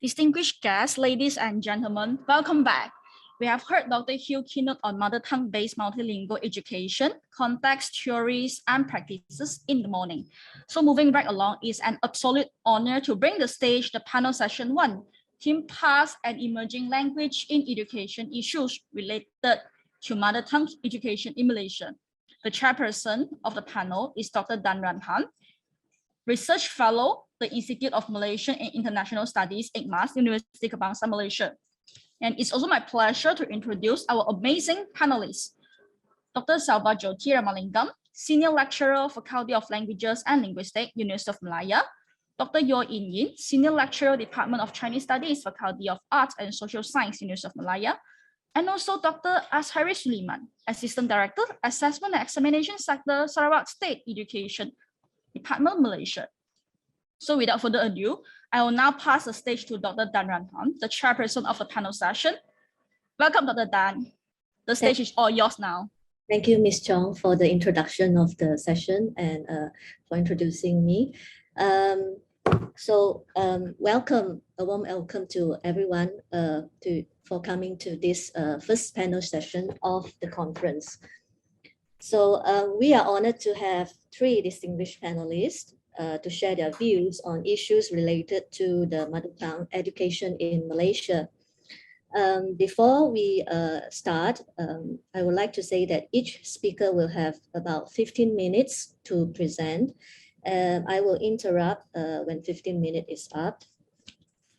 Distinguished guests, ladies and gentlemen, welcome back. We have heard Dr. Yeoh keynote on mother tongue-based multilingual education, context, theories, and practices in the morning. So moving right along, is an absolute honor to bring the stage the panel session 1, theme Past and Emerging Language in Education Issues related to mother tongue education in Malaysia. The chairperson of the panel is Dr. Hann, Research Fellow, the Institute of Malaysian and International Studies, IKMAS, Universiti Kebangsaan, Malaysia. And it's also my pleasure to introduce our amazing panelists. Dr. Selvajothi Ramalingam, Senior Lecturer, Faculty of Languages and Linguistics, University of Malaya. Dr. Yeoh, Senior Lecturer, Department of Chinese Studies, Faculty of Arts and Social Science, University of Malaya. And also Dr. Ashairi Suliman, Assistant Director, Assessment and Examination Sector, Sarawak State Education Department, Malaysia. So without further ado, I will now pass the stage to Dr. Dan Raan, the chairperson of the panel session. Welcome, Dr. Dan. The stage is all yours now. Thank you, Ms. Chong, for the introduction of the session and for introducing me. Welcome, a warm welcome to everyone for coming to this first panel session of the conference. So we are honored to have 3 distinguished panelists to share their views on issues related to the mother tongue education in Malaysia. Before we start, I would like to say that each speaker will have about 15 minutes to present. I will interrupt when 15 minutes is up.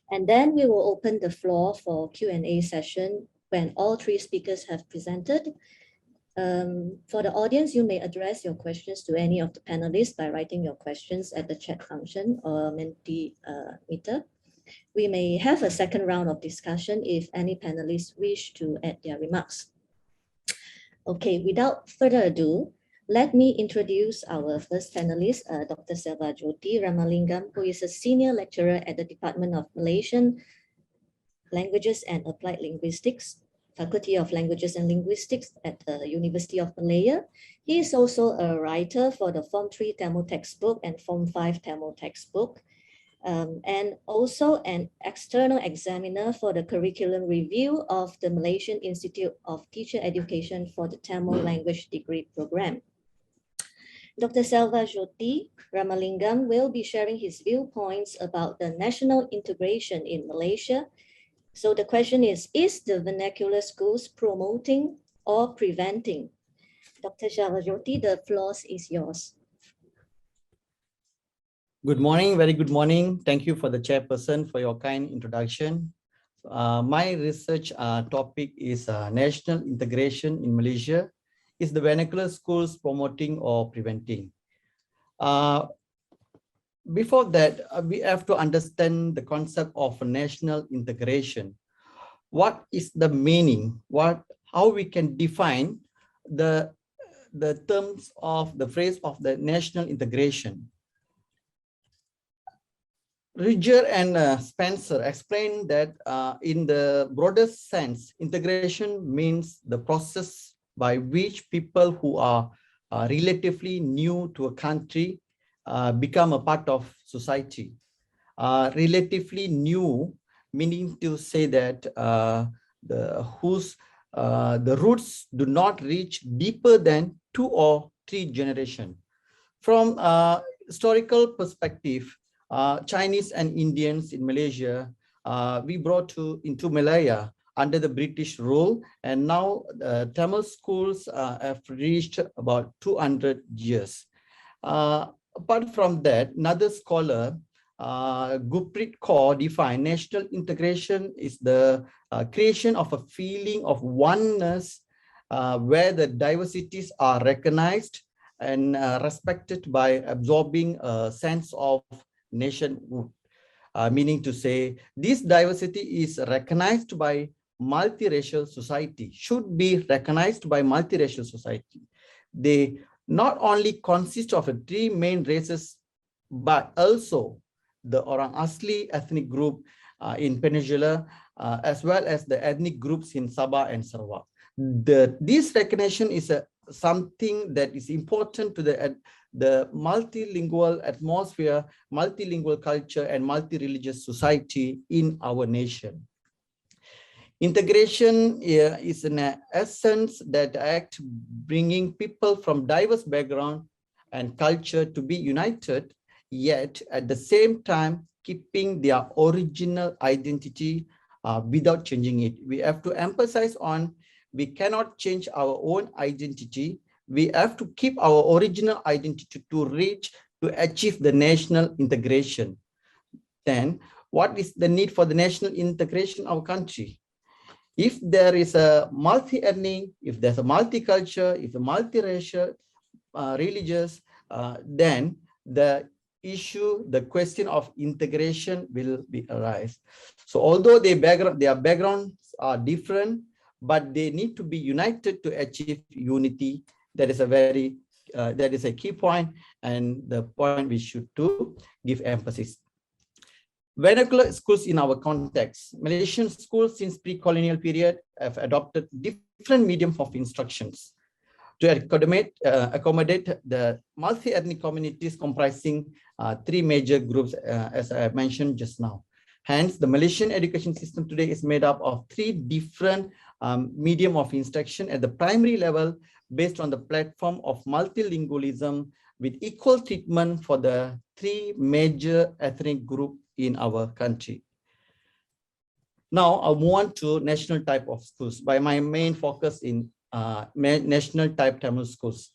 And then we will open the floor for Q&A session when all 3 speakers have presented. For the audience, you may address your questions to any of the panelists by writing your questions at the chat function or Mentimeter. We may have a second round of discussion if any panelists wish to add their remarks. Okay, without further ado, let me introduce our first panelist, Dr. Selvajothi Ramalingam, who is a senior lecturer at the Department of Malaysian Languages and Applied Linguistics, Faculty of Languages and Linguistics at the University of Malaya. He is also a writer for the Form 3 Tamil textbook and Form 5 Tamil textbook, and also an external examiner for the curriculum review of the Malaysian Institute of Teacher Education for the Tamil Language Degree Program. Dr. Selvajothi Ramalingam will be sharing his viewpoints about the national integration in Malaysia. So the question is the vernacular schools promoting or preventing? Dr. Selvajothi, the floor is yours. Good morning, very good morning. Thank you for the chairperson for your kind introduction. My research topic is national integration in Malaysia. Is the vernacular schools promoting or preventing? Before that, we have to understand the concept of national integration. What is the meaning? How we can define the terms of the phrase of the national integration? Ridger and Spencer explained that in the broadest sense, integration means the process by which people who are relatively new to a country become a part of society. Relatively new, meaning to say that the roots do not reach deeper than 2 or 3 generations. From historical perspective, Chinese and Indians in Malaysia, we brought into Malaya under the British rule, and now Tamil schools have reached about 200 years. Apart from that, another scholar, Gurpreet Kaur, defined national integration is the creation of a feeling of oneness where the diversities are recognized and respected by absorbing a sense of nationhood. Meaning to say, this diversity is recognized by multiracial society, should be recognized by multiracial society. They not only consist of 3 main races, but also the Orang Asli ethnic group in Peninsula, as well as the ethnic groups in Sabah and Sarawak. This recognition is something that is important to the multilingual atmosphere, multilingual culture, and multi-religious society in our nation. Integration is an essence that act bringing people from diverse background and culture to be united, yet at the same time keeping their original identity without changing it. We have to emphasize on we cannot change our own identity. We have to keep our original identity to achieve the national integration. Then what is the need for the national integration of our country? If there is a multi-ethnic, if there's a multicultural, if a multiracial, religious, then the question of integration will be arise. So although their backgrounds are different, but they need to be united to achieve unity. That is a key point, and the point we should to give emphasis. Vernacular schools in our context. Malaysian schools since pre-colonial period have adopted different mediums of instructions to accommodate the multi-ethnic communities comprising three major groups, as I mentioned just now. Hence, the Malaysian education system today is made up of three different medium of instruction at the primary level based on the platform of multilingualism with equal treatment for the three major ethnic groups in our country. Now I'll move on to national type of schools by my main focus in national type Tamil schools.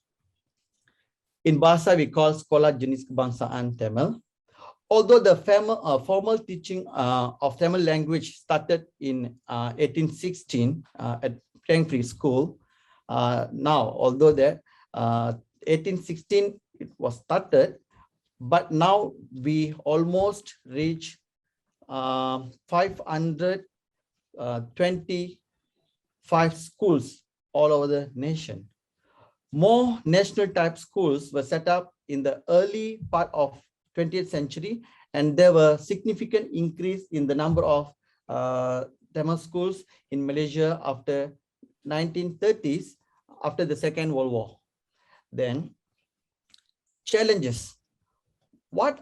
In Bahasa, we call Sekolah Jenis Kebangsaan Tamil. Although the formal teaching of Tamil language started in 1816 at Plang Preschool, now although that 1816 it was started, but now we almost reach 525 schools all over the nation. More national type schools were set up in the early part of 20th century, and there were significant increase in the number of Tamil schools in Malaysia after 1930s, after the Second World War. Then challenges. What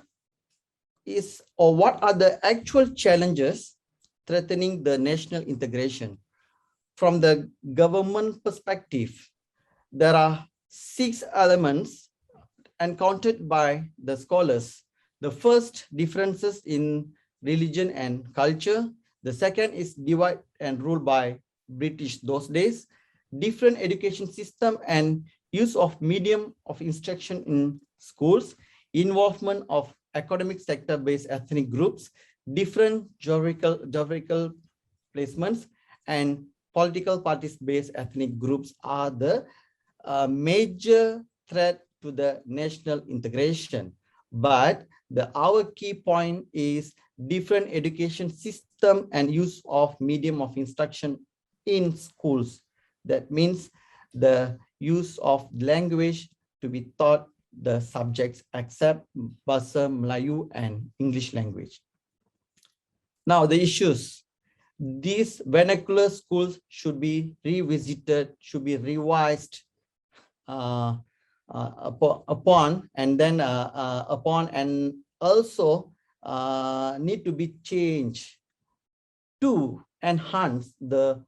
are the actual challenges threatening the national integration? From the government perspective, there are 6 elements encountered by the scholars. The first, differences in religion and culture. The second is divide and rule by British those days. Different education system and use of medium of instruction in schools. Involvement of academic sector-based ethnic groups. Different geographical placements and political parties-based ethnic groups are the major threat to the national integration. But our key point is different education system and use of medium of instruction in schools. That means the use of language to be taught the subjects except Bahasa Melayu and English language. Now the issues. These vernacular schools should be revisited, should be revised upon, and also need to be changed to enhance the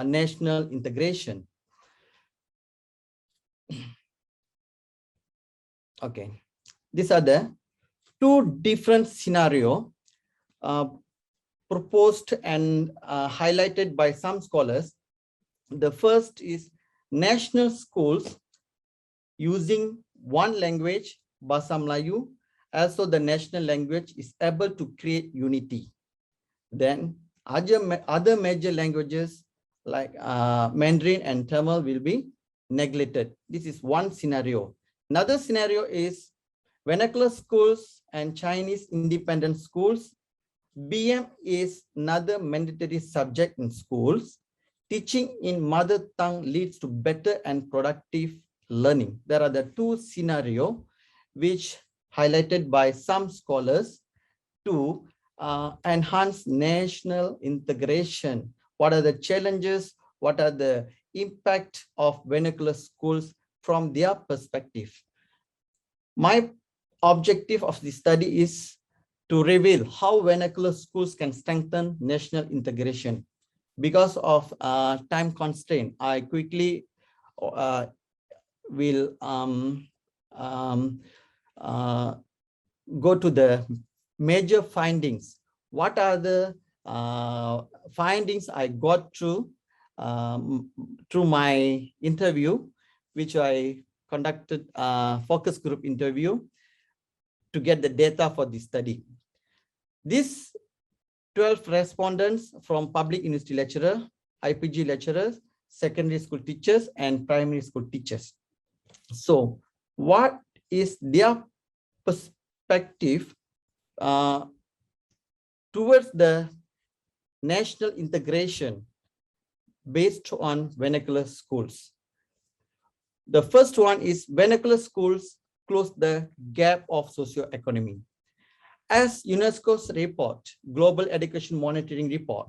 national integration. Okay, these are the 2 different scenarios proposed and highlighted by some scholars. The first is national schools using one language, Bahasa Melayu, also the national language is able to create unity. Then other major languages like Mandarin and Tamil will be neglected. This is one scenario. Another scenario is vernacular schools and Chinese independent schools. BM is another mandatory subject in schools. Teaching in mother tongue leads to better and productive learning. There are the 2 scenarios which highlighted by some scholars to enhance national integration. What are the challenges? What are the impact of vernacular schools from their perspective. My objective of this study is to reveal how vernacular schools can strengthen national integration. Because of time constraint, I quickly will go to the major findings. What are the findings I got through my interview, which I conducted focus group interview to get the data for this study. These 12 respondents from public university lecturer, IPG lecturers, secondary school teachers, and primary school teachers. So what is their perspective towards the national integration based on vernacular schools? The first one is vernacular schools close the gap of socioeconomy. As UNESCO's report, Global Education Monitoring Report,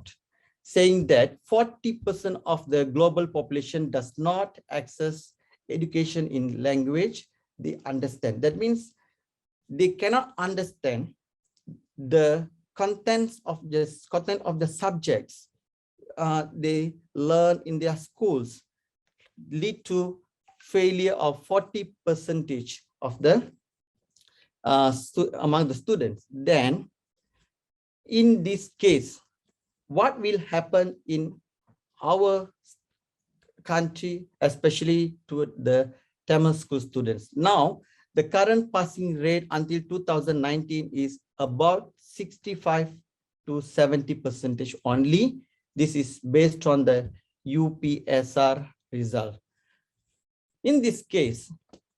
saying that 40% of the global population does not access education in language they understand. That means they cannot understand the contents of the subjects they learn in their schools, lead to failure of 40% of the among the students. Then in this case, what will happen in our country, especially to the Tamil school students? Now, the current passing rate until 2019 is about 65 to 70% only. This is based on the UPSR result. In this case,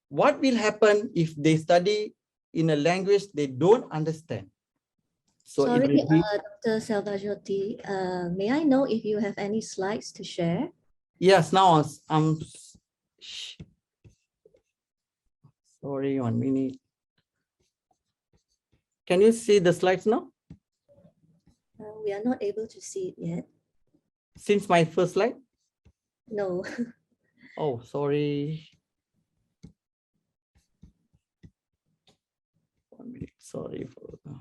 what will happen if they study in a language they don't understand? So sorry, it will be, Dr. Selvajothi, may I know if you have any slides to share? yes, now I'm sorry, 1 minute. Can you see the slides now? We are not able to see it yet. Since my first slide? No. Oh, sorry. 1 minute, sorry for that.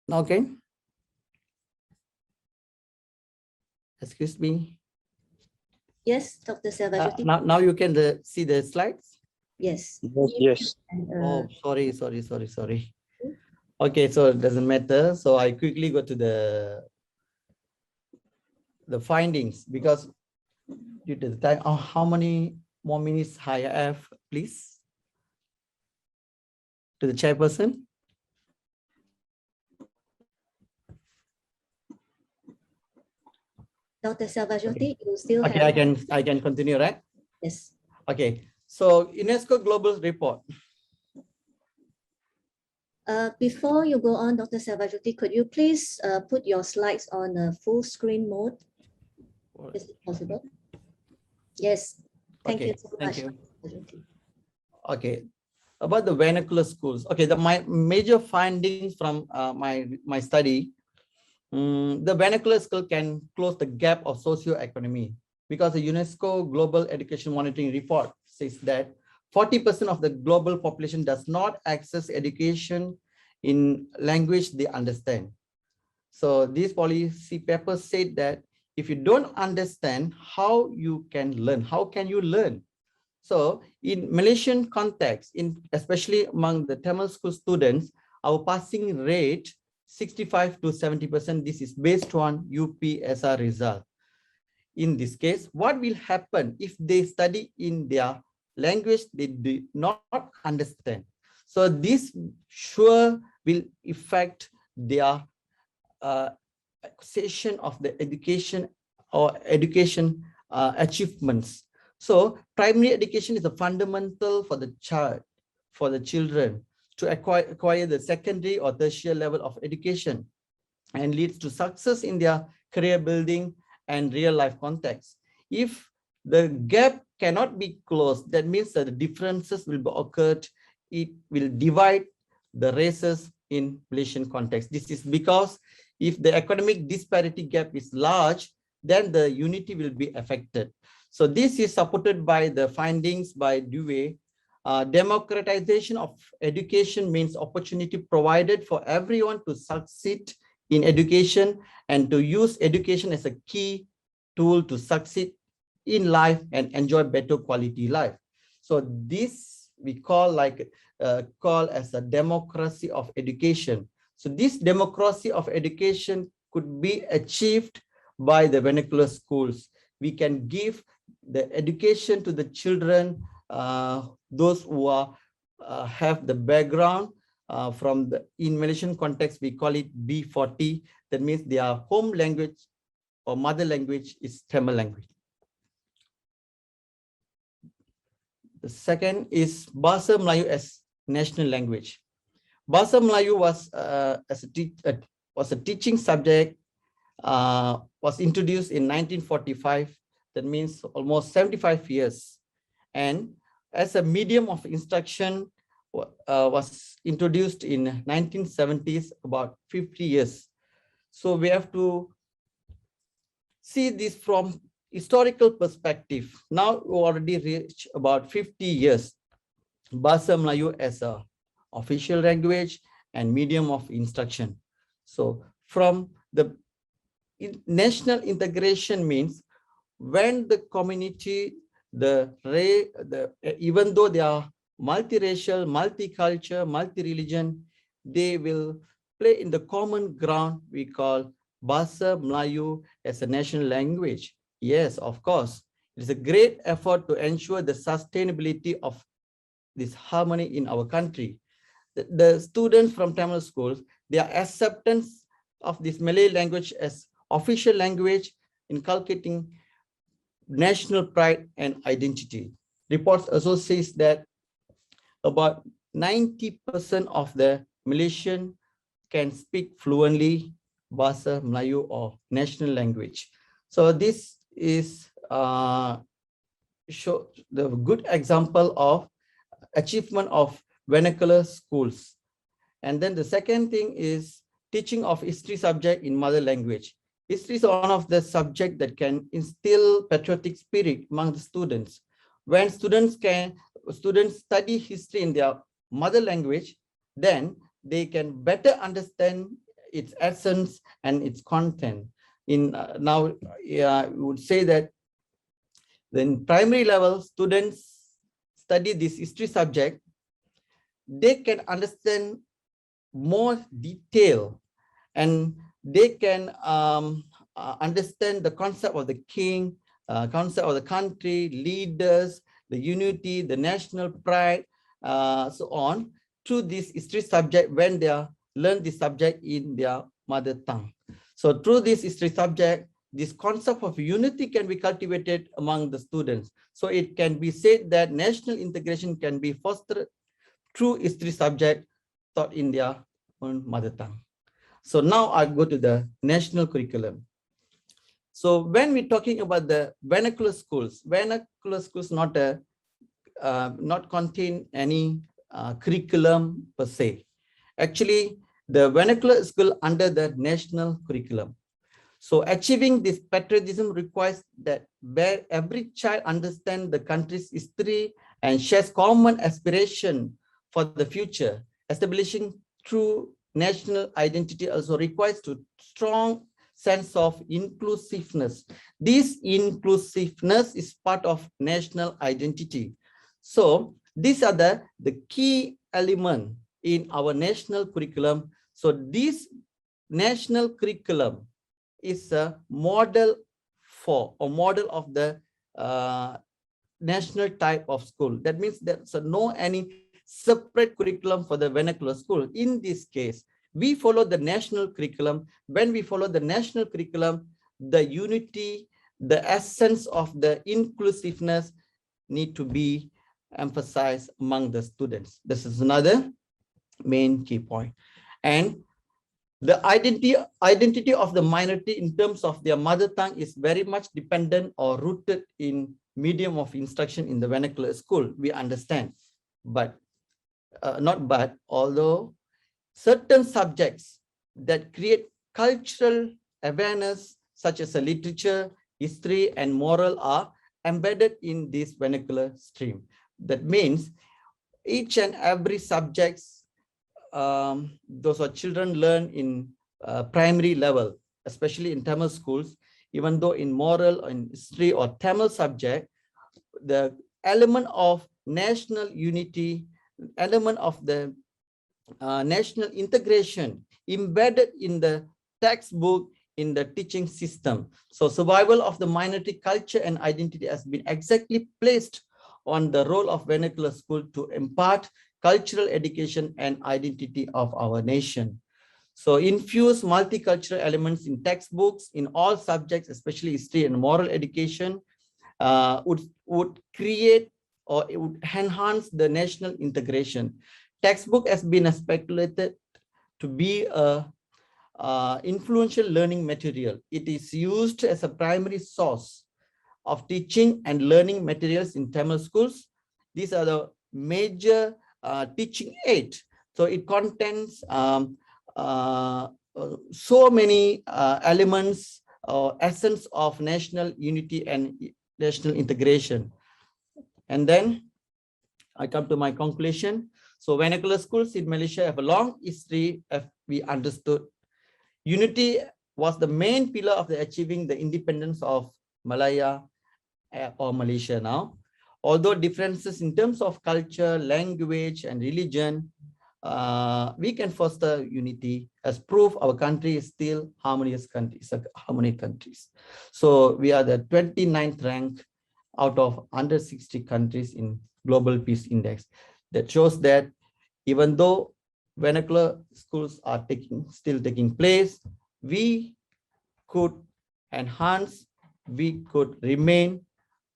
Okay. Excuse me. Yes, Dr. Selvajothi. Now you can see the slides? Yes. Yes. And, Oh, sorry. Okay, so it doesn't matter. So I quickly go to the findings, because due to the time, how many more minutes I have, please? To the chairperson. Dr. Selvajothi, you still Okay, have. I can continue, right? Yes. Okay, so UNESCO Global Report. Before you go on, Dr. Selvajothi, could you please put your slides on full screen mode? Is it possible? Yes. Thank you so much. Thank you. Okay, about the vernacular schools. Okay, my major findings from my study, the vernacular school can close the gap of socio-economy, because the UNESCO Global Education Monitoring Report says that 40% of the global population does not access education in language they understand. So this policy paper said that if you don't understand, how you can learn? How can you learn? So in Malaysian context, especially among the Tamil school students, our passing rate 65 to 70%. This is based on UPSR result. In this case, what will happen if they study in their language they do not understand? So this sure will affect their accession of the education or education achievements. So primary education is a fundamental for the child, for the children to acquire the secondary or tertiary level of education, and leads to success in their career building and real life context. If the gap cannot be closed, that means that the differences will be occurred. It will divide the races in Malaysian context. This is because if the academic disparity gap is large, then the unity will be affected. So this is supported by the findings by Dewey. Democratization of education means opportunity provided for everyone to succeed in education and to use education as a key tool to succeed in life and enjoy better quality life. So this we call as a democracy of education. So this democracy of education could be achieved by the vernacular schools. We can give the education to the children, those who are have the background from the, in Malaysian context, we call it B40. That means their home language or mother language is Tamil language. The second is Bahasa Melayu as national language. Bahasa Melayu was a teaching subject, was introduced in 1945. That means almost 75 years. And as a medium of instruction was introduced in 1970s, about 50 years. So we have to see this from historical perspective. Now we already reached about 50 years. Bahasa Melayu as a official language and medium of instruction. So from the national integration means when the community, even though they are multiracial, multicultural, multi-religion, they will play in the common ground we call Bahasa Melayu as a national language. Yes, of course, it is a great effort to ensure the sustainability of this harmony in our country. The students from Tamil schools, their acceptance of this Malay language as official language, inculcating national pride and identity. Reports also says that about 90% of the Malaysian can speak fluently Bahasa Melayu or national language. So this is show the good example of achievement of vernacular schools. And then the second thing is teaching of history subject in mother language. History is one of the subjects that can instill patriotic spirit among the students. When students study history in their mother language, then they can better understand its essence and its content. In now, we would say that in primary level, students study this history subject, they can understand more detail and they can understand the concept of the king, concept of the country, leaders, the unity, the national pride, so on, through this history subject when they learn this subject in their mother tongue. So through this history subject, this concept of unity can be cultivated among the students. So it can be said that national integration can be fostered through history subject taught in their own mother tongue. So now I go to the national curriculum. So when we're talking about the vernacular schools not contain any curriculum per se. Actually, the vernacular school under the national curriculum. So achieving this patriotism requires that every child understand the country's history and shares common aspiration for the future. Establishing true national identity also requires a strong sense of inclusiveness. This inclusiveness is part of national identity. So these are the key element in our national curriculum. So this national curriculum is a model of the national type of school. That means there's no any separate curriculum for the vernacular school. In this case, we follow the national curriculum. When we follow the national curriculum, the unity, the essence of the inclusiveness need to be emphasized among the students. This is another main key point. And The identity of the minority in terms of their mother tongue is very much dependent or rooted in medium of instruction in the vernacular school, we understand. But although certain subjects that create cultural awareness, such as literature, history, and moral, are embedded in this vernacular stream. That means each and every subjects those are children learn in primary level, especially in Tamil schools, even though in moral or in history or Tamil subject, the element of national unity, element of the national integration embedded in the textbook, in the teaching system. So survival of the minority culture and identity has been exactly placed on the role of vernacular school to impart cultural education and identity of our nation. So infuse multicultural elements in textbooks in all subjects, especially history and moral education, would create or it would enhance the national integration. Textbook has been speculated to be a influential learning material. It is used as a primary source of teaching and learning materials in Tamil schools. These are the major teaching aid. So it contains so many elements or essence of national unity and national integration. And then I come to my conclusion. So vernacular schools in Malaysia have a long history, as we understood. Unity was the main pillar of the achieving the independence of Malaya or Malaysia now. Although differences in terms of culture, language, and religion, we can foster unity as proof our country is still harmonious countries. So we are the 29th rank out of 160 countries in Global Peace Index. That shows that even though vernacular schools are still taking place, we could enhance, we could remain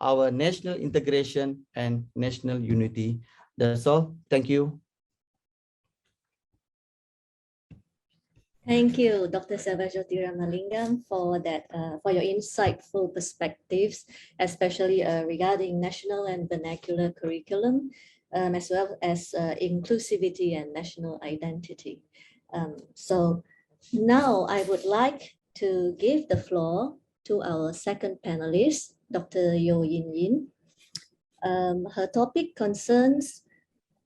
our national integration and national unity. That's all. Thank you. Thank you, Dr. Selvajothi Ramalingam, for that, for your insightful perspectives, especially regarding national and vernacular curriculum, as well as inclusivity and national identity. So now I would like to give the floor to our second panelist, Dr. Yeoh Yin. Her topic concerns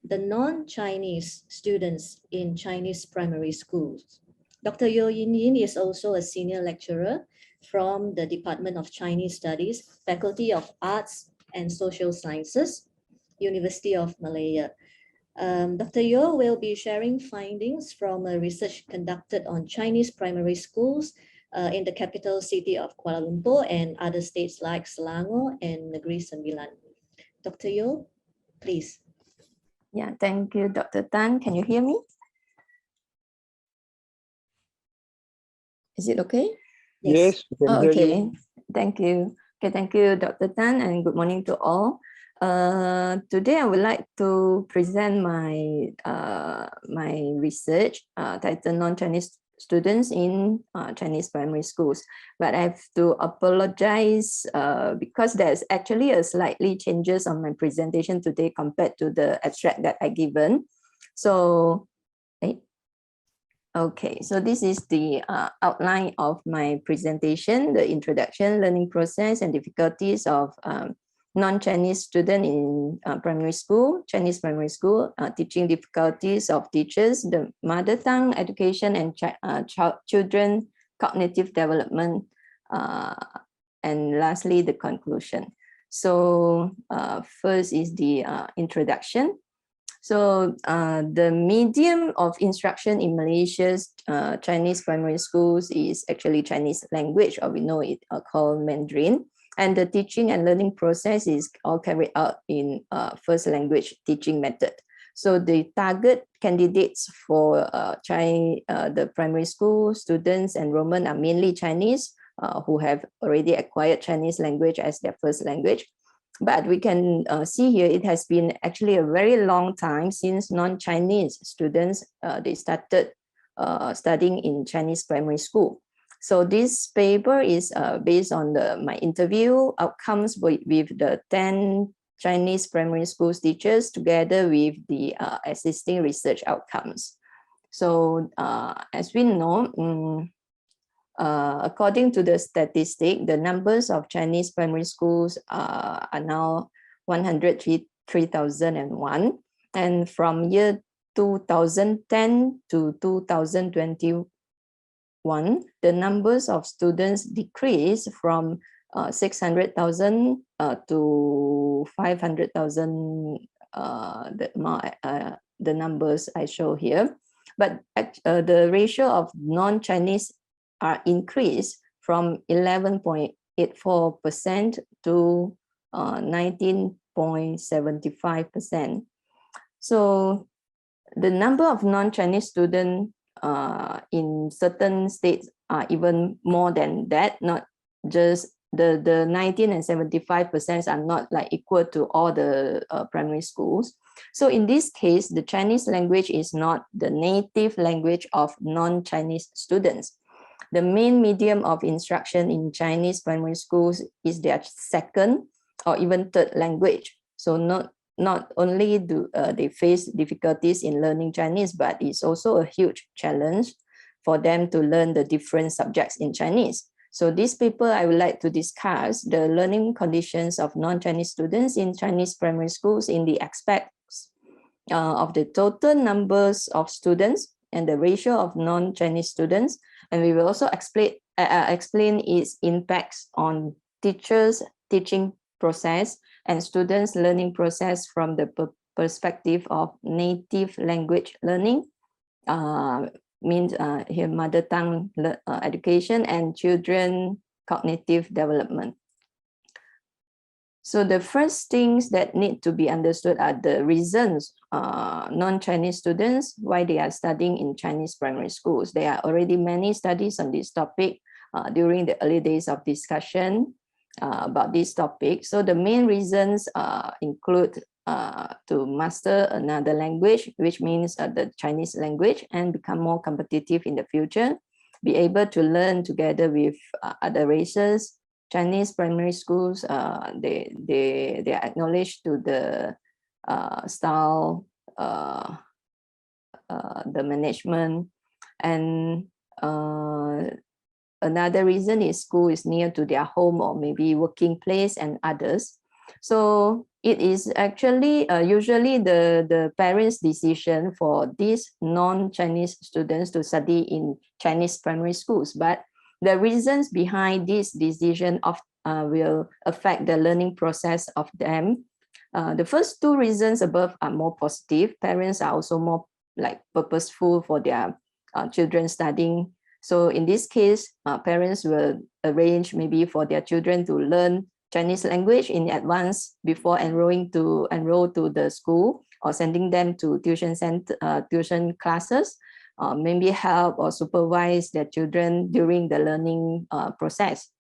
the non-Chinese students in Chinese primary schools. Dr. Yeoh Yin is also a senior lecturer from the Department of Chinese Studies, Faculty of Arts and Social Sciences, University of Malaya. Dr. Yeoh will be sharing findings from a research conducted on Chinese primary schools in the capital city of Kuala Lumpur and other states like Selangor and Negeri Sembilan. Dr. Yeoh, please. Yeah, thank you, Dr. Tan. Can you hear me? Is it okay? Yes, we can hear Okay, you. thank you. Okay, thank you, Dr. Tan, and good morning to all. Today, I would like to present my my research titled Non-Chinese Students in Chinese Primary Schools. But I have to apologize because there's actually a slightly changes on my presentation today compared to the abstract that I given. So, okay, so this is the outline of my presentation, the introduction, learning process, and difficulties of non-Chinese student in primary school, Chinese primary school, teaching difficulties of teachers, the mother tongue education and children cognitive development, and lastly, the conclusion. So first is the introduction. So the medium of instruction in Malaysia's Chinese primary schools is actually Chinese language, or we know it called Mandarin. And the teaching and learning process is all carried out in first language teaching method. So the target candidates for the primary school students enrollment are mainly Chinese who have already acquired Chinese language as their first language. But we can see here, it has been actually a very long time since non-Chinese students, they started studying in Chinese primary school. So this paper is based on my interview outcomes with the 10 Chinese primary schools teachers together with the existing research outcomes. So as we know, according to the statistic, the numbers of Chinese primary schools are now 103,001, and from year 2010 to 2021, the numbers of students decreased from 600,000 to 500,000, the numbers I show here. But the ratio of non-Chinese are increased from 11.84% to 19.75%. So the number of non-Chinese students in certain states are even more than that, not just the 19 and 75% are not like equal to all the primary schools. So in this case, the Chinese language is not the native language of non-Chinese students. The main medium of instruction in Chinese primary schools is their second or even third language. So not only do they face difficulties in learning Chinese, but it's also a huge challenge for them to learn the different subjects in Chinese. So this paper, I would like to discuss the learning conditions of non-Chinese students in Chinese primary schools in the aspects of the total numbers of students and the ratio of non-Chinese students. And we will also explain its impacts on teachers' teaching process and students' learning process from the perspective of native language learning, means here mother tongue education and children cognitive development. So the first things that need to be understood are the reasons non-Chinese students, why they are studying in Chinese primary schools. There are already many studies on this topic during the early days of discussion about this topic. So the main reasons include to master another language, which means the Chinese language, and become more competitive in the future, be able to learn together with other races. Chinese primary schools, they are acknowledged to the style, the management, and another reason is school is near to their home or maybe working place and others. So it is actually usually the parents' decision for these non-Chinese students to study in Chinese primary schools. But the reasons behind this decision will affect the learning process of them. The first two reasons above are more positive. Parents are also more like purposeful for their children studying. So in this case, parents will arrange maybe for their children to learn Chinese language in advance before enroll to the school or sending them to tuition classes, maybe help or supervise their children during the learning process.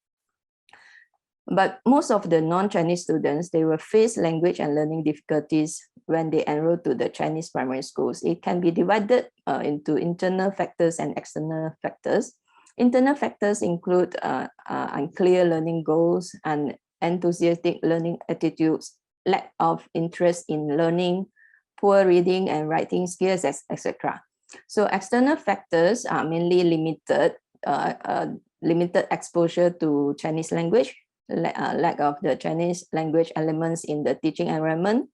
But most of the non-Chinese students, they will face language and learning difficulties when they enroll to the Chinese primary schools. It can be divided into internal factors and external factors. Internal factors include unclear learning goals and enthusiastic learning attitudes, lack of interest in learning, poor reading and writing skills, etc. So external factors are mainly limited exposure to Chinese language, lack of the Chinese language elements in the teaching environment.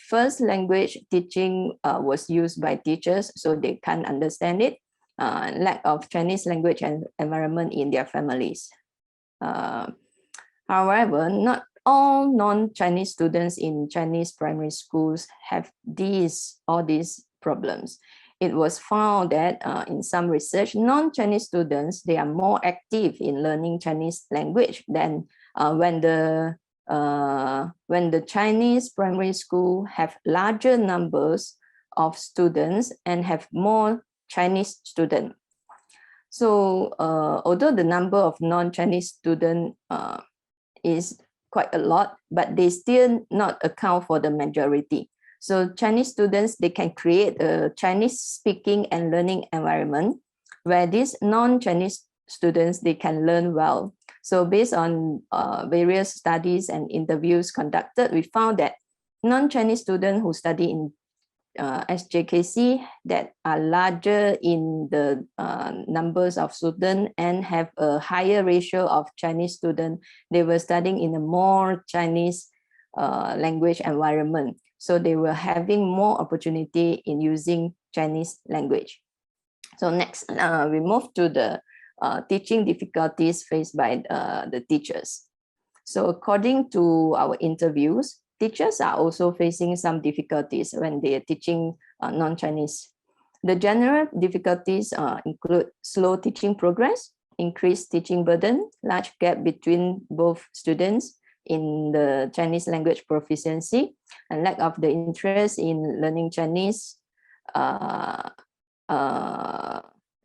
First language teaching was used by teachers, so they can't understand it. Lack of Chinese language and environment in their families. However, not all non-Chinese students in Chinese primary schools have all these problems. It was found that in some research, non-Chinese students, they are more active in learning Chinese language than when the Chinese primary school have larger numbers of students and have more Chinese students. So although the number of non-Chinese students is quite a lot, but they still not account for the majority. So Chinese students, they can create a Chinese speaking and learning environment where these non-Chinese students, they can learn well. So based on various studies and interviews conducted, we found that non-Chinese students who study in SJKC that are larger in the numbers of students and have a higher ratio of Chinese students, they were studying in a more Chinese language environment. So they were having more opportunity in using Chinese language. So next, we move to the teaching difficulties faced by the teachers. So according to our interviews, teachers are also facing some difficulties when they are teaching non-Chinese. The general difficulties include slow teaching progress, increased teaching burden, large gap between both students in the Chinese language proficiency, and lack of the interest in learning Chinese,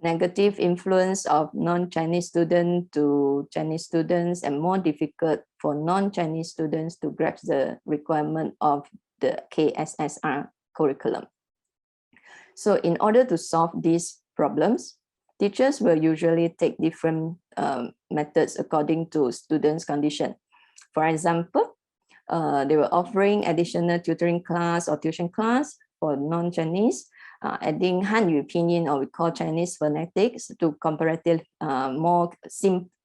negative influence of non-Chinese students to Chinese students, and more difficult for non-Chinese students to grasp the requirement of the KSSR curriculum. So in order to solve these problems, teachers will usually take different methods according to students' condition. For example, they were offering additional tutoring class or tuition class for non-Chinese, adding Han Pinyin, or we call Chinese phonetics, to comparative more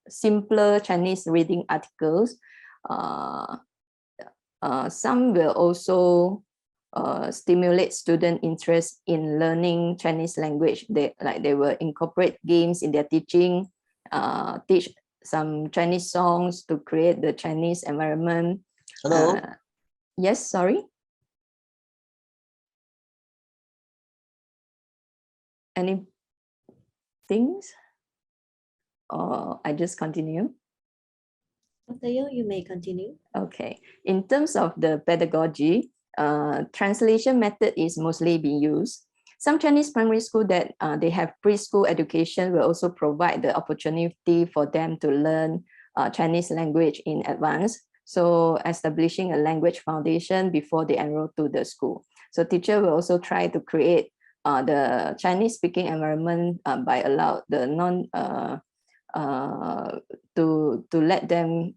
simpler Chinese reading articles. Some will also stimulate student interest in learning Chinese language. They will incorporate games in their teaching, teach some Chinese songs to create the Chinese environment. Hello. Yes, sorry. Any things? Or I just continue? Dr. Yeoh, you may continue. Okay. In terms of the pedagogy, translation method is mostly being used. Some Chinese primary school that they have preschool education will also provide the opportunity for them to learn Chinese language in advance. So establishing a language foundation before they enroll to the school. So teacher will also try to create the Chinese speaking environment by allow the to let them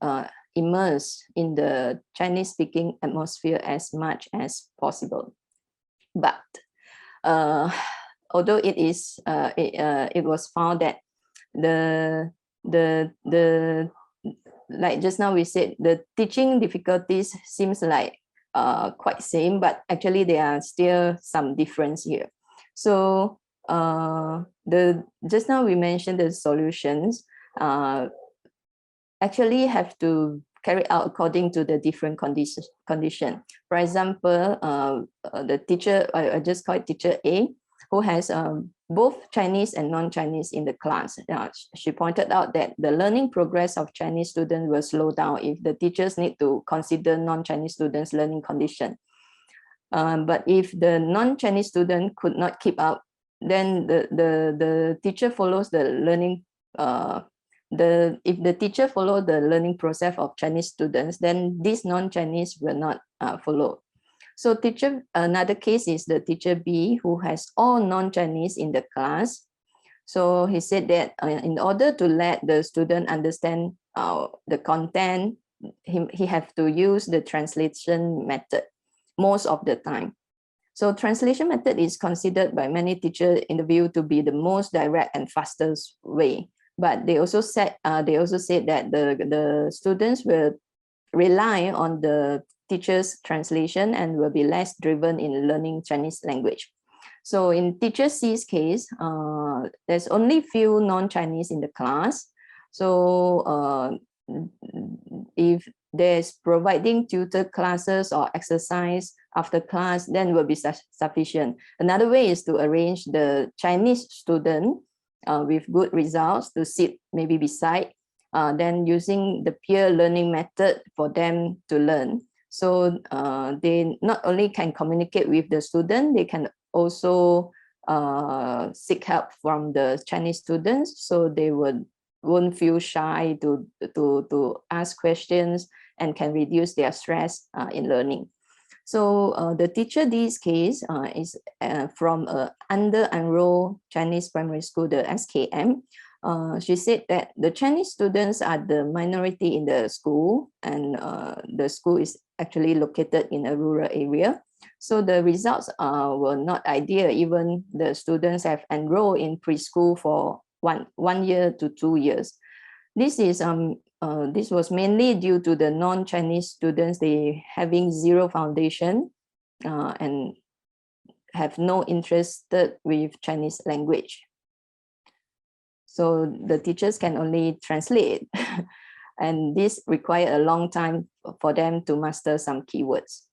immerse in the Chinese speaking atmosphere as much as possible. But although it was found that like just now we said, the teaching difficulties seems like quite same, but actually there are still some difference here. So just now we mentioned the solutions actually have to carry out according to the different condition. For example, the teacher, I just call it teacher A, who has both Chinese and non-Chinese in the class. She pointed out that the learning progress of Chinese students will slow down if the teachers need to consider non-Chinese students' learning condition. But if the non-Chinese student could not keep up, then the teacher follows the learning. If the teacher follow the learning process of Chinese students, then these non-Chinese will not follow. So another case is the teacher B, who has all non-Chinese in the class. So he said that in order to let the student understand the content, he have to use the translation method most of the time. So translation method is considered by many teachers in the view to be the most direct and fastest way. But they also said that the students will rely on the teacher's translation and will be less driven in learning Chinese language. So in teacher C's case, there's only few non-Chinese in the class. So if there's providing tutor classes or exercise after class, then will be sufficient. Another way is to arrange the Chinese student with good results to sit maybe beside, then using the peer learning method for them to learn. So they not only can communicate with the student, they can also seek help from the Chinese students, so they won't feel shy to ask questions and can reduce their stress in learning. So the teacher this case is from under-enrolled Chinese primary school, the SKM. She said that the Chinese students are the minority in the school, and the school is actually located in a rural area. So the results were not ideal. Even the students have enrolled in preschool for one year to 2 years. This was mainly due to the non-Chinese students, they having zero foundation and have no interest with Chinese language. So the teachers can only translate, and this require a long time for them to master some keywords.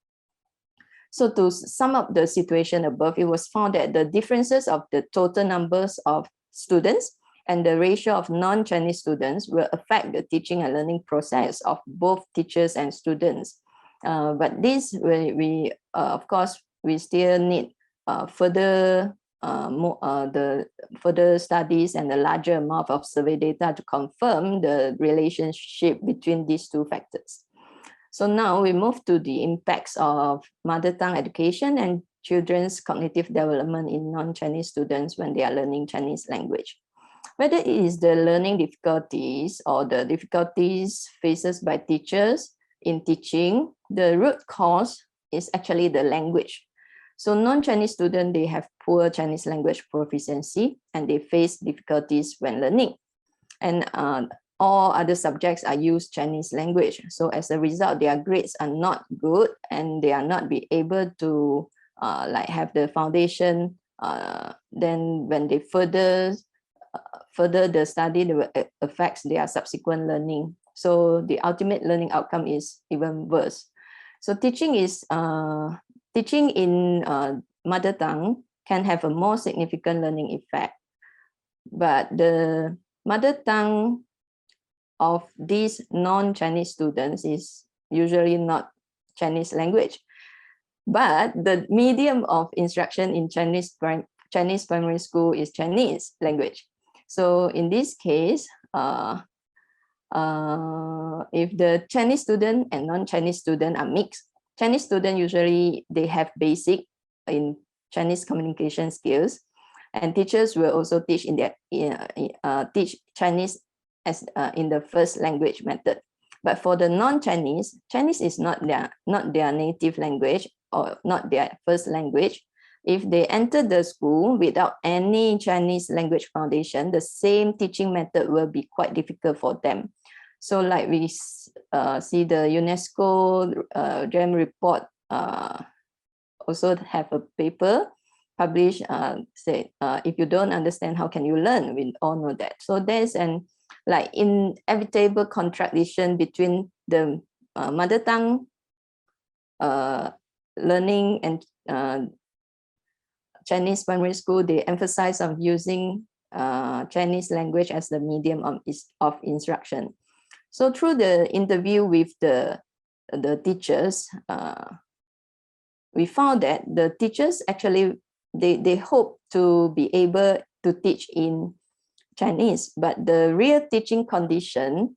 So to sum up the situation above, it was found that the differences of the total numbers of students and the ratio of non-Chinese students will affect the teaching and learning process of both teachers and students. But this, of course, we still need further studies and a larger amount of survey data to confirm the relationship between these two factors. So now we move to the impacts of mother tongue education and children's cognitive development in non-Chinese students when they are learning Chinese language. Whether it is the learning difficulties or the difficulties faced by teachers in teaching, the root cause is actually the language. So non-Chinese students, they have poor Chinese language proficiency and they face difficulties when learning. And all other subjects are used Chinese language. So as a result, their grades are not good and they are not be able to like have the foundation. Then when they further the study, it affects their subsequent learning. So the ultimate learning outcome is even worse. So teaching in mother tongue can have a more significant learning effect. But the mother tongue of these non-Chinese students is usually not Chinese language. But the medium of instruction in Chinese primary school is Chinese language. So in this case, if the Chinese student and non-Chinese student are mixed, Chinese student usually they have basic in Chinese communication skills, and teachers will also teach teach Chinese as in the first language method. But for the non-Chinese, Chinese is not their native language or not their first language. If they enter the school without any Chinese language foundation, the same teaching method will be quite difficult for them. So like we see the UNESCO GEM report also have a paper published, say, if you don't understand, how can you learn? We all know that. So there's an like inevitable contradiction between the mother tongue learning and Chinese primary school. They emphasize on using Chinese language as the medium of instruction. So through the interview with the teachers, we found that the teachers actually, they hope to be able to teach in Chinese, but the real teaching condition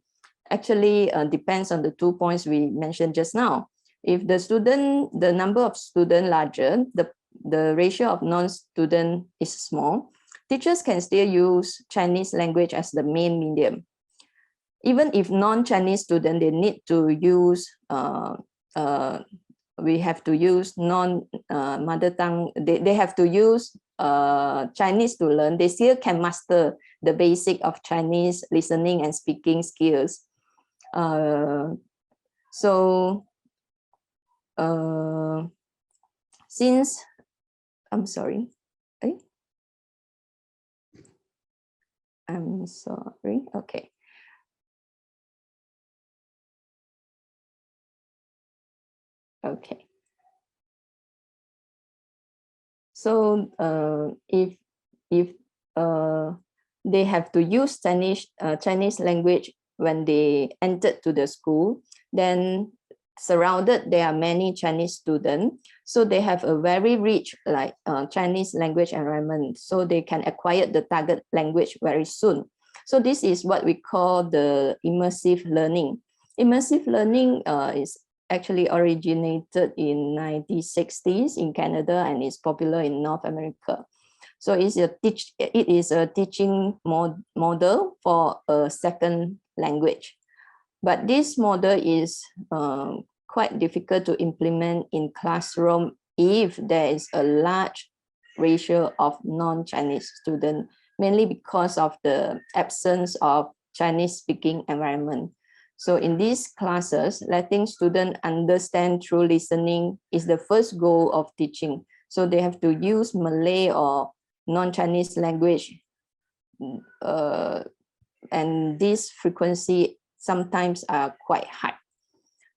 actually depends on the 2 points we mentioned just now. If the number of students larger, the ratio of non-student is small, teachers can still use Chinese language as the main medium. Even if non-Chinese student, they need to use, we have to use mother tongue, they have to use Chinese to learn, they still can master the basic of Chinese listening and speaking skills. Since, I'm sorry, okay. Okay. So if they have to use Chinese language when they entered to the school, then surrounded there are many Chinese students, so they have a very rich like Chinese language environment, so they can acquire the target language very soon. So this is what we call the immersive learning. Immersive learning is actually originated in 1960s in Canada and is popular in North America. So it is a teaching model for a second language. But this model is quite difficult to implement in classroom if there is a large ratio of non-Chinese students, mainly because of the absence of Chinese-speaking environment. So in these classes, letting students understand through listening is the first goal of teaching. So they have to use Malay or non-Chinese language, and this frequency sometimes are quite high.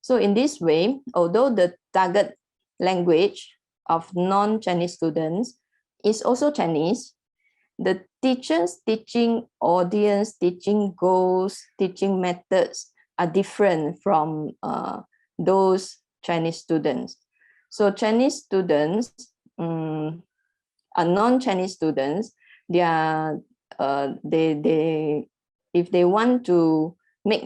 So in this way, although the target language of non-Chinese students is also Chinese, the teachers' teaching audience, teaching goals, teaching methods are different from those Chinese students. So Chinese students, non-Chinese students, if they want to make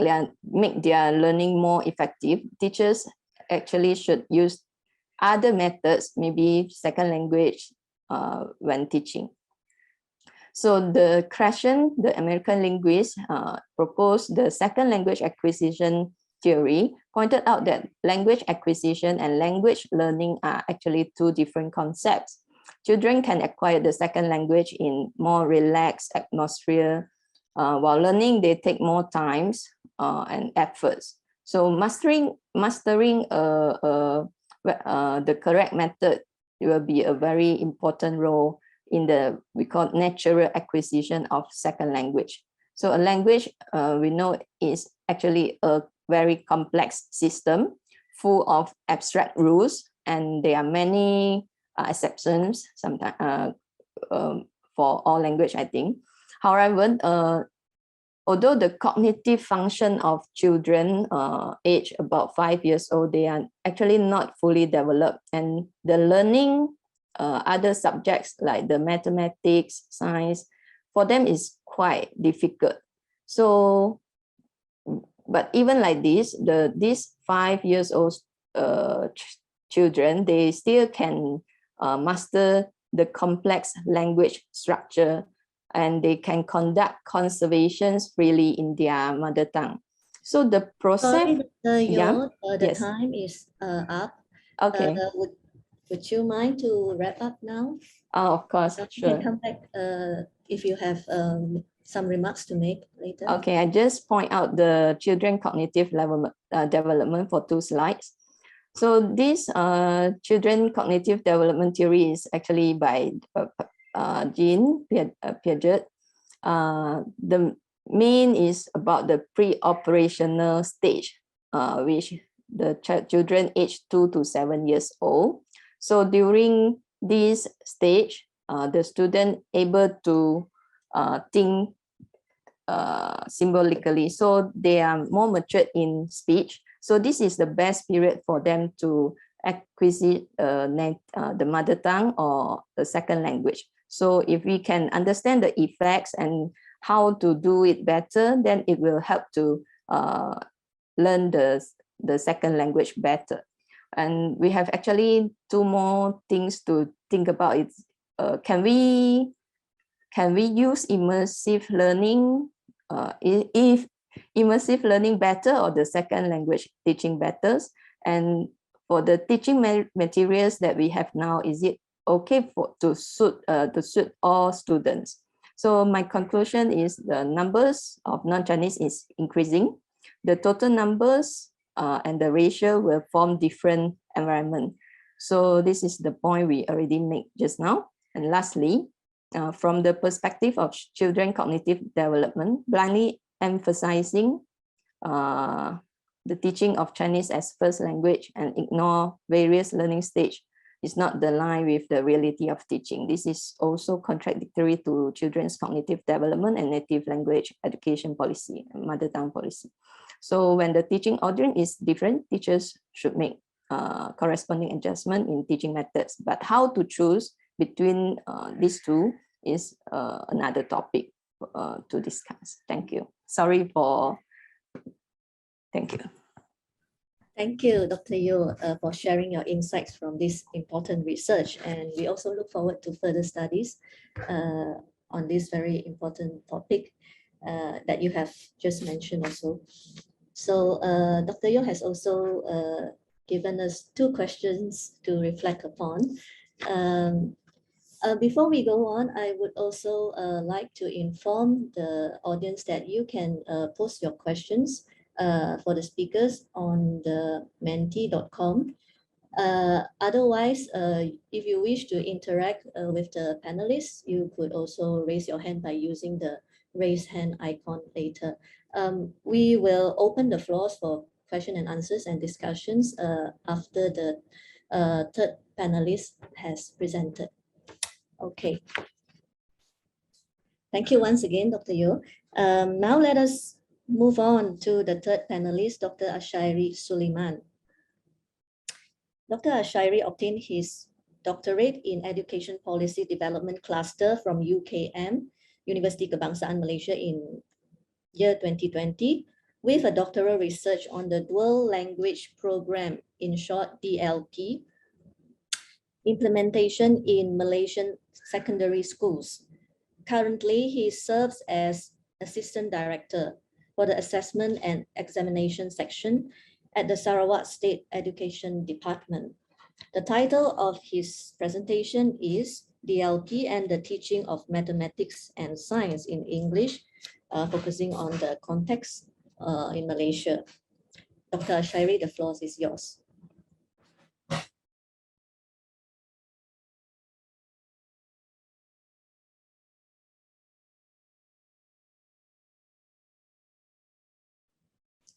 their learning more effective, teachers actually should use other methods, maybe second language, when teaching. So the Krashen, the American linguist, proposed the second language acquisition theory, pointed out that language acquisition and language learning are actually two different concepts. Children can acquire the second language in more relaxed atmosphere. While learning, they take more times and efforts. So mastering the correct method will be a very important role in the, we call natural acquisition of second language. So a language, we know, is actually a very complex system full of abstract rules, and there are many exceptions sometimes for all language, I think. However, although the cognitive function of children age about 5 years old, they are actually not fully developed, and the learning other subjects like the mathematics, science, for them is quite difficult. So, but even like this, these 5 years old children, they still can master the complex language structure, and they can conduct conversations freely in their mother tongue. So the process. Sorry, yeah, the yes. time is up. Okay. Would you mind to wrap up now? Oh, of course, You sure. can come back if you have some remarks to make later. Okay, I just point out the children cognitive level development for 2 slides. So this children cognitive development theory is actually by Jean Piaget. The main is about the pre-operational stage, which the children aged 2 to 7 years old. So during this stage, the student able to think symbolically, so they are more matured in speech. So this is the best period for them to acquire the mother tongue or the second language. So if we can understand the effects and how to do it better, then it will help to learn the second language better. And we have actually 2 more things to think about. It's can we use immersive learning? If immersive learning better or the second language teaching better? And for the teaching materials that we have now, is it okay to suit all students? So my conclusion is the numbers of non-Chinese is increasing. The total numbers and the ratio will form different environment. So this is the point we already made just now. And lastly, from the perspective of children cognitive development, blindly emphasizing the teaching of Chinese as first language and ignore various learning stage is not the line with the reality of teaching. This is also contradictory to children's cognitive development and native language education policy and mother tongue policy. So when the teaching audience is different, teachers should make corresponding adjustment in teaching methods. But how to choose between these two is another topic to discuss. Thank you. Sorry for, thank you. Thank you, Dr. Yeoh, for sharing your insights from this important research. And we also look forward to further studies on this very important topic that you have just mentioned also. So Dr. Yeoh has also given us 2 questions to reflect upon. Before we go on, I would also like to inform the audience that you can post your questions for the speakers on the menti.com. Otherwise, if you wish to interact with the panelists, you could also raise your hand by using the raise hand icon later. We will open the floors for question and answers and discussions after the third panelist has presented. Okay. Thank you once again, Dr. Yeoh. Now let us move on to the third panelist, Dr. Ashairi Suliman. Dr. Ashairi obtained his doctorate in Education Policy Development Cluster from UKM, Universiti Kebangsaan, Malaysia in year 2020, with a doctoral research on the Dual Language Program, in short DLP, implementation in Malaysian secondary schools. Currently, he serves as Assistant Director for the Assessment and Examination Section at the Sarawak State Education Department. The title of his presentation is DLP and the Teaching of Mathematics and Science in English, focusing on the context in Malaysia. Dr. Ashairi, the floor is yours.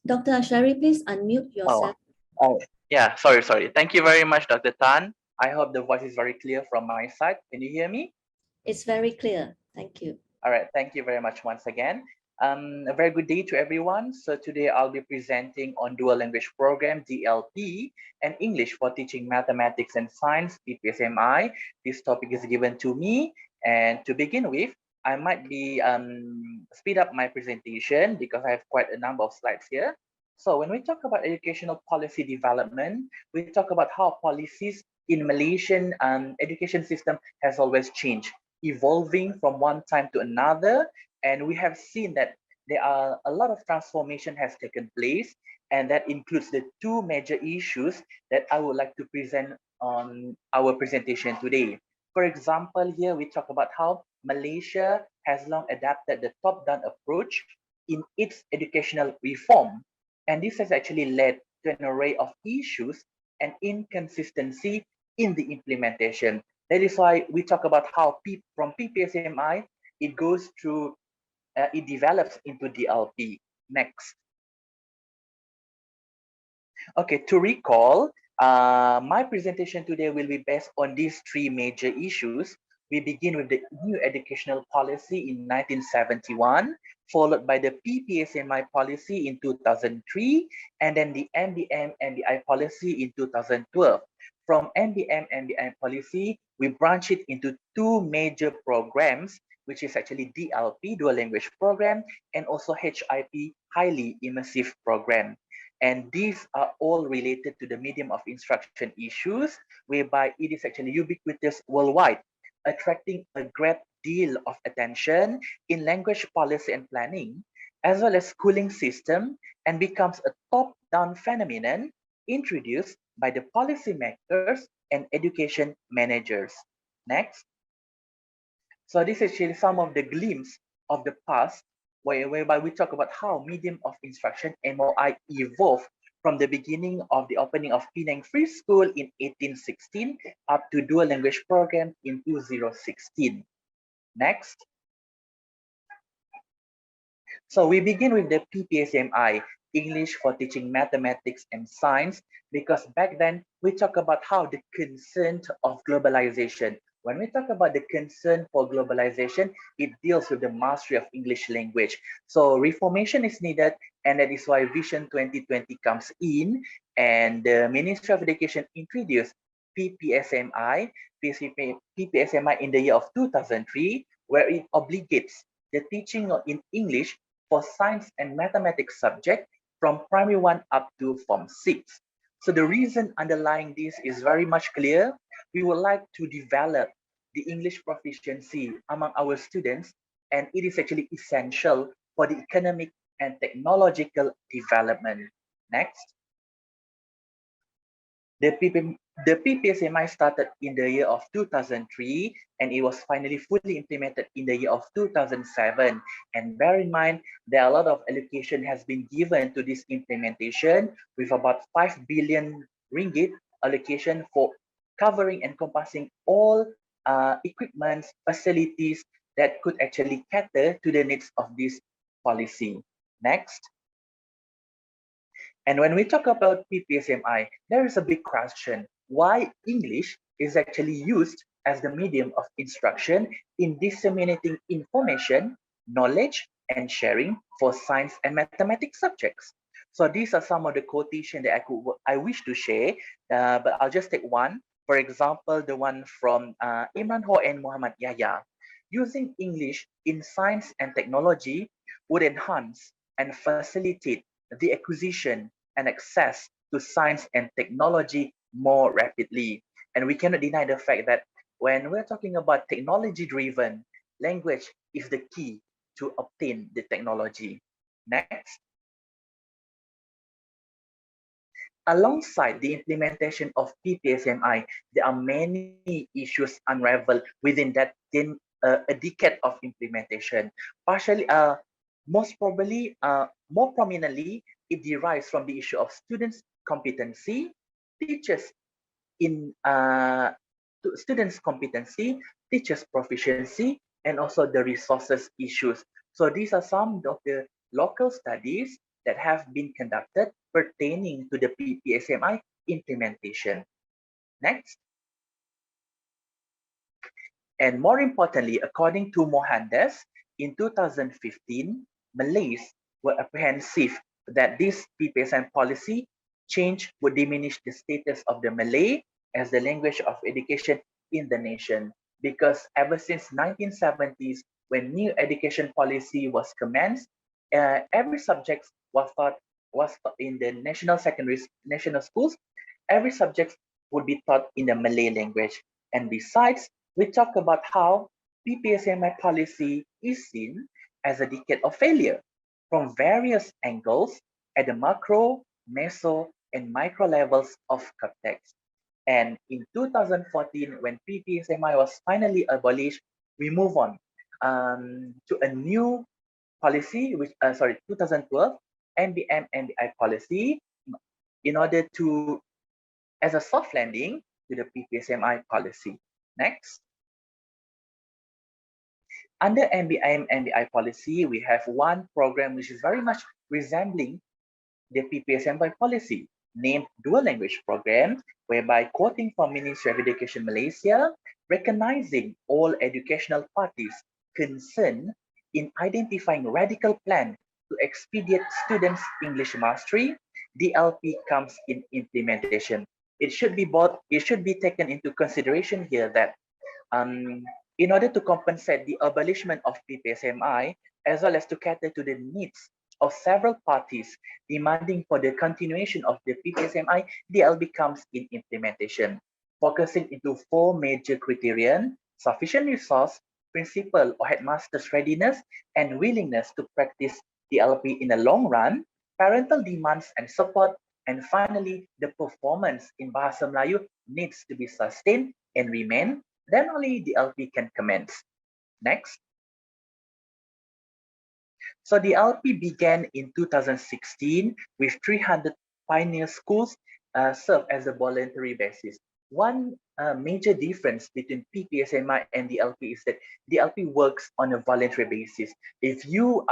Dr. Ashairi, please unmute yourself. Yeah, sorry. Thank you very much, Dr. Tan. I hope the voice is very clear from my side. Can you hear me? It's very clear. Thank you. All right, thank you very much once again. A very good day to everyone. So today I'll be presenting on Dual Language Program, DLP, and English for Teaching Mathematics and Science, PPSMI. This topic is given to me. And to begin with, I might be speed up my presentation because I have quite a number of slides here. So when we talk about educational policy development, we talk about how policies in Malaysian education system has always changed, evolving from one time to another. And we have seen that there are a lot of transformation has taken place, and that includes the 2 major issues that I would like to present on our presentation today. For example, here we talk about how Malaysia has long adapted the top-down approach in its educational reform. And this has actually led to an array of issues and inconsistency in the implementation. That is why we talk about how from PPSMI, it goes through, it develops into DLP. Next. Okay, to recall, my presentation today will be based on these 3 major issues. We begin with the new educational policy in 1971, followed by the PPSMI policy in 2003, and then the MBM-MBI policy in 2012. From MBM-MBI policy, we branch it into 2 major programs, which is actually DLP, Dual Language Program, and also HIP, Highly Immersive Program. And these are all related to the medium of instruction issues, whereby it is actually ubiquitous worldwide, attracting a great deal of attention in language policy and planning, as well as schooling system, and becomes a top-down phenomenon introduced by the policymakers and education managers. Next. So this is actually some of the glimpse of the past, whereby we talk about how medium of instruction, MOI, evolved from the beginning of the opening of Penang Free School in 1816 up to Dual Language Program in 2016. Next. So we begin with the PPSMI, English for Teaching Mathematics and Science, because back then we talk about how the concern of globalization. When we talk about the concern for globalization, it deals with the mastery of English language. So reformation is needed, and that is why Vision 2020 comes in, and the Ministry of Education introduced PPSMI in the year of 2003, where it obligates the teaching in English for science and mathematics subject from primary 1 up to Form 6. So the reason underlying this is very much clear. We would like to develop the English proficiency among our students, and it is actually essential for the economic and technological development. Next. The PPSMI started in the year of 2003, and it was finally fully implemented in the year of 2007. And bear in mind, there are a lot of allocation has been given to this implementation, with about 5 billion ringgit allocation for covering and encompassing all equipments, facilities that could actually cater to the needs of this policy. Next. And when we talk about PPSMI, there is a big question why English is actually used as the medium of instruction in disseminating information, knowledge, and sharing for science and mathematics subjects. So these are some of the quotation that I wish to share, but I'll just take one. For example, the one from Imran Ho and Muhammad Yahya. Using English in science and technology would enhance and facilitate the acquisition and access to science and technology more rapidly. And we cannot deny the fact that when we're talking about technology-driven, language is the key to obtain the technology. Next. Alongside the implementation of PPSMI, there are many issues unraveled within that a decade of implementation. Partially, most probably, more prominently, it derives from the issue of students' competency, teachers' competency, teachers' proficiency, and also the resources issues. So these are some of the local studies that have been conducted pertaining to the PPSMI implementation. Next. And more importantly, according to Mohandas, in 2015, Malays were apprehensive that this PPSM policy change would diminish the status of the Malay as the language of education in the nation. Because ever since 1970s, when new education policy was commenced, every subject was taught in the national schools. Every subject would be taught in the Malay language. And besides, we talk about how PPSMI policy is seen as a decade of failure from various angles at the macro, meso, and micro levels of context. And in 2014, when PPSMI was finally abolished, we move on to a new policy, 2012 MBI policy, in order to, as a soft landing to the PPSMI policy. Next. Under MBI policy, we have one program which is very much resembling the PPSMI policy, named Dual Language Program, whereby quoting from Ministry of Education Malaysia, recognizing all educational parties concerned in identifying radical plan to expedite students' English mastery, DLP comes in implementation. It should be taken into consideration here that in order to compensate the abolishment of PPSMI, as well as to cater to the needs of several parties demanding for the continuation of the PPSMI, DLP comes in implementation, focusing into four major criterion: sufficient resource, principal or headmaster's readiness and willingness to practice DLP in the long run, parental demands and support, and finally, the performance in Bahasa Melayu needs to be sustained and remain. Then only the LP can commence. Next. So the LP began in 2016 with 300 pioneer schools served as a voluntary basis. One major difference between PPSMI and the LP is that the LP works on a voluntary basis. If you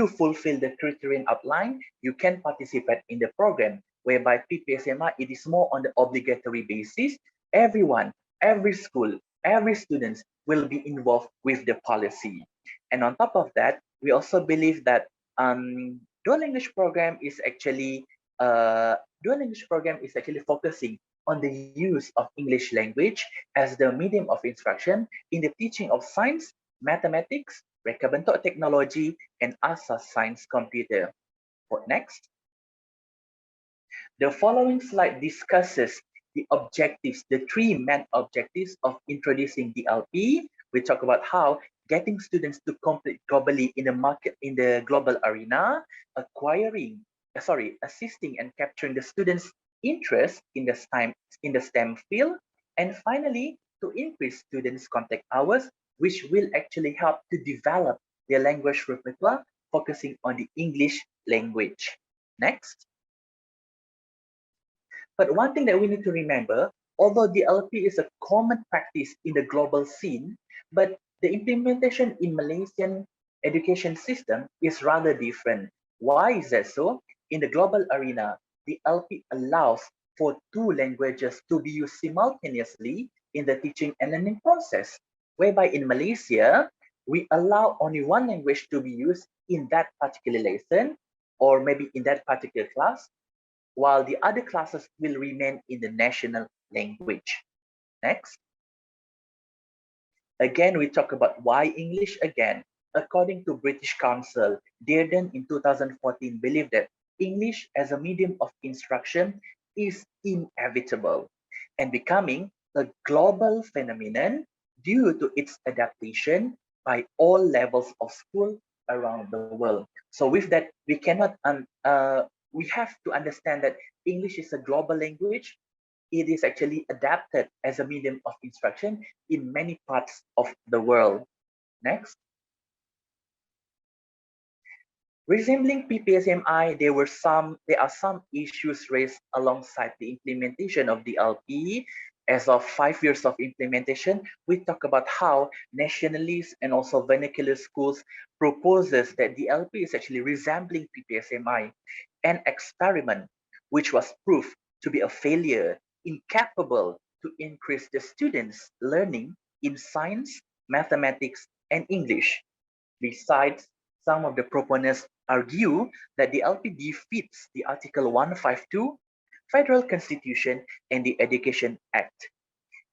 fulfill the criterion outline, you can participate in the program, whereby PPSMI, it is more on the obligatory basis. Everyone, every school, every student will be involved with the policy. And on top of that, we also believe that dual language program is actually focusing on the use of English language as the medium of instruction in the teaching of science, mathematics, reka bentuk technology, and asas science computer. Next. The following slide discusses the objectives, the three main objectives of introducing DLP. We talk about how getting students to compete globally in the market, in the global arena, assisting and capturing the students' interest in the STEM field, and finally, to increase students' contact hours, which will actually help to develop their language repertoire, focusing on the English language. Next. But one thing that we need to remember, although DLP is a common practice in the global scene, but the implementation in Malaysian education system is rather different. Why is that so? In the global arena, DLP allows for two languages to be used simultaneously in the teaching and learning process, whereby in Malaysia, we allow only one language to be used in that particular lesson, or maybe in that particular class, while the other classes will remain in the national language. Next. Again, we talk about why English again. According to British Council, Dearden in 2014 believed that English as a medium of instruction is inevitable and becoming a global phenomenon due to its adaptation by all levels of school around the world. So with that, we cannot we have to understand that English is a global language. It is actually adapted as a medium of instruction in many parts of the world. Next. Resembling PPSMI, there are some issues raised alongside the implementation of the DLP. As of 5 years of implementation, we talk about how nationalist and also vernacular schools proposes that the DLP is actually resembling PPSMI, an experiment which was proved to be a failure, incapable to increase the students' learning in science, mathematics, and English. Besides, some of the proponents argue that the DLP defeats the Article 152 Federal Constitution and the Education Act.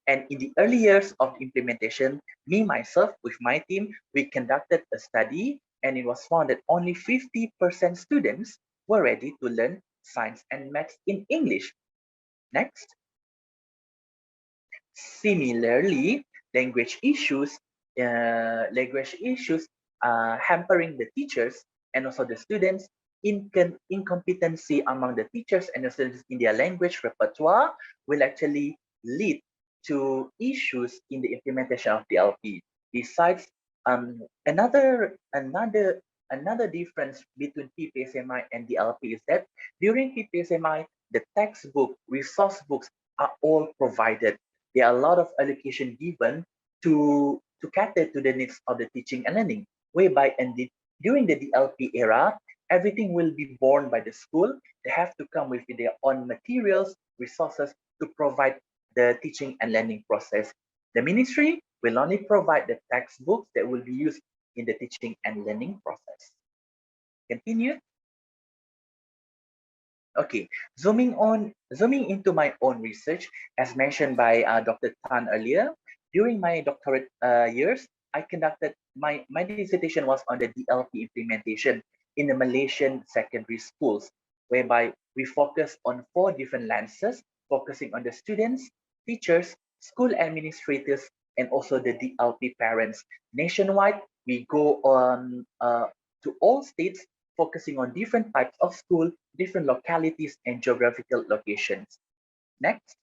And in the early years of implementation, me, myself, with my team, we conducted a study, and it was found that only 50% students were ready to learn science and maths in English. Next. Similarly, language issues hampering the teachers and also the students, incompetency among the teachers and the students in their language repertoire will actually lead to issues in the implementation of the DLP. Besides, another difference between PPSMI and DLP is that during PPSMI, the textbook, resource books are all provided. There are a lot of allocation given to cater to the needs of the teaching and learning, whereby during the DLP era, everything will be borne by the school. They have to come with their own materials, resources to provide the teaching and learning process. The ministry will only provide the textbooks that will be used in the teaching and learning process. Continue. Okay, zooming into my own research, as mentioned by Dr. Tan earlier, during my doctorate years, I conducted my dissertation was on the DLP implementation in the Malaysian secondary schools, whereby we focus on 4 different lenses, focusing on the students, teachers, school administrators, and also the DLP parents. Nationwide, we go on to all states, focusing on different types of school, different localities, and geographical locations. Next.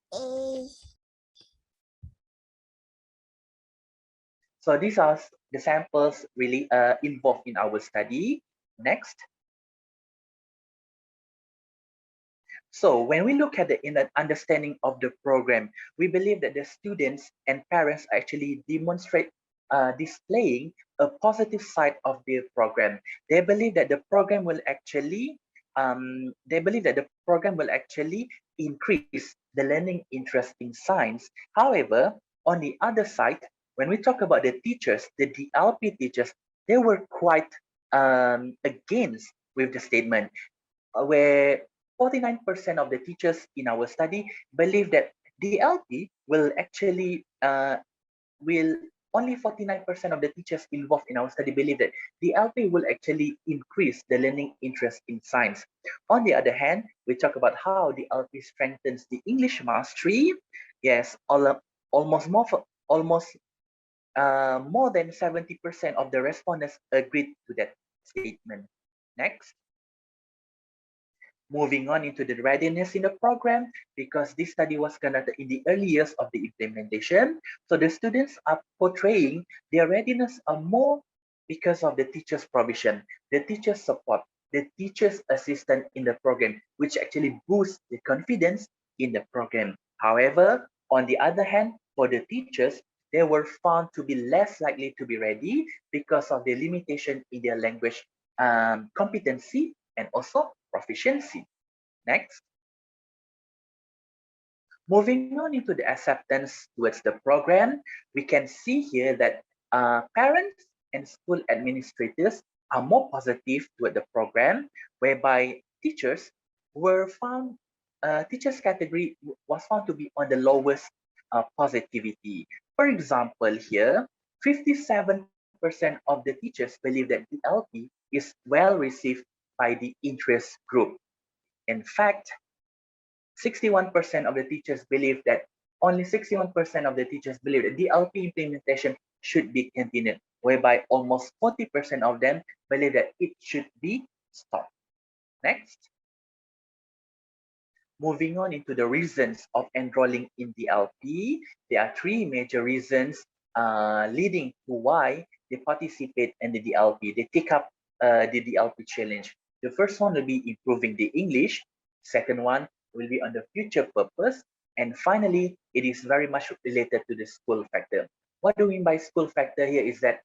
So these are the samples really involved in our study. Next. So when we look at the understanding of the program, we believe that the students and parents actually demonstrate displaying a positive side of the program. They believe that the program will actually increase the learning interest in science. However, on the other side, when we talk about the teachers, the DLP teachers, they were quite against with the statement, where 49% of the teachers in our study believe that DLP will actually will only 49% of the teachers involved in our study believe that DLP will actually increase the learning interest in science. On the other hand, we talk about how DLP strengthens the English mastery. Yes, almost more than 70% of the respondents agreed to that statement. Next. Moving on into the readiness in the program, because this study was conducted in the early years of the implementation. So the students are portraying their readiness are more because of the teacher's provision, the teacher's support, the teacher's assistance in the program, which actually boosts the confidence in the program. However, on the other hand, for the teachers, they were found to be less likely to be ready because of the limitation in their language competency and also proficiency. Next. Moving on into the acceptance towards the program, we can see here that parents and school administrators are more positive toward the program, whereby teachers were found, teachers category was found to be on the lowest positivity. For example, here, 57% of the teachers believe that DLP is well received by the interest group. In fact, 61% of the teachers believe that only 61% of the teachers believe that DLP implementation should be continued, whereby almost 40% of them believe that it should be stopped. Next. Moving on into the reasons of enrolling in DLP, there are three major reasons leading to why they participate in the DLP. They take up the DLP challenge. The first one will be improving the English. Second one will be on the future purpose. And finally, it is very much related to the school factor. What do we mean by school factor here is that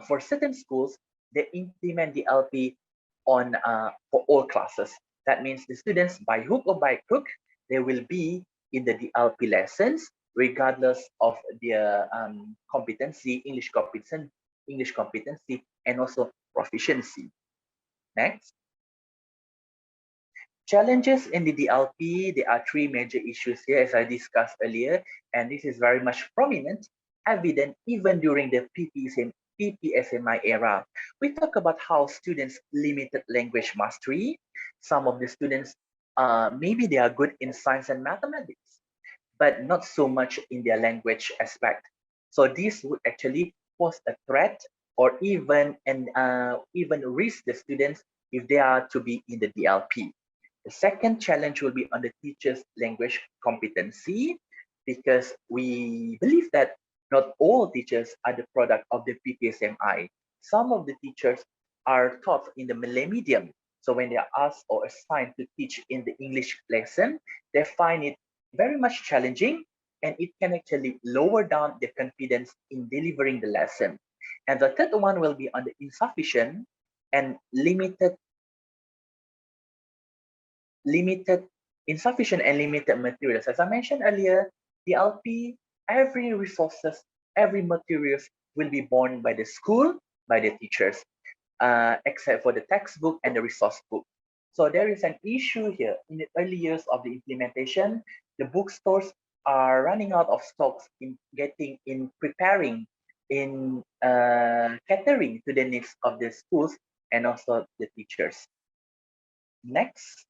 for certain schools, they implement the DLP on for all classes. That means the students, by hook or by crook, they will be in the DLP lessons, regardless of their competency, English competency, and also proficiency. Next. Challenges in the DLP, there are three major issues here, as I discussed earlier, and this is very much prominent, evident even during the PPSMI era. We talk about how students limited language mastery. Some of the students, maybe they are good in science and mathematics, but not so much in their language aspect. So this would actually pose a threat or even risk the students if they are to be in the DLP. The second challenge will be on the teacher's language competency, because we believe that not all teachers are the product of the PPSMI. Some of the teachers are taught in the Malay medium. So when they are asked or assigned to teach in the English lesson, they find it very much challenging, and it can actually lower down their confidence in delivering the lesson. And the third one will be on the insufficient and limited materials. As I mentioned earlier, DLP, every resources, every materials will be borne by the school, by the teachers, except for the textbook and the resource book. So there is an issue here. In the early years of the implementation, the bookstores are running out of stocks in preparing, in catering to the needs of the schools and also the teachers. Next.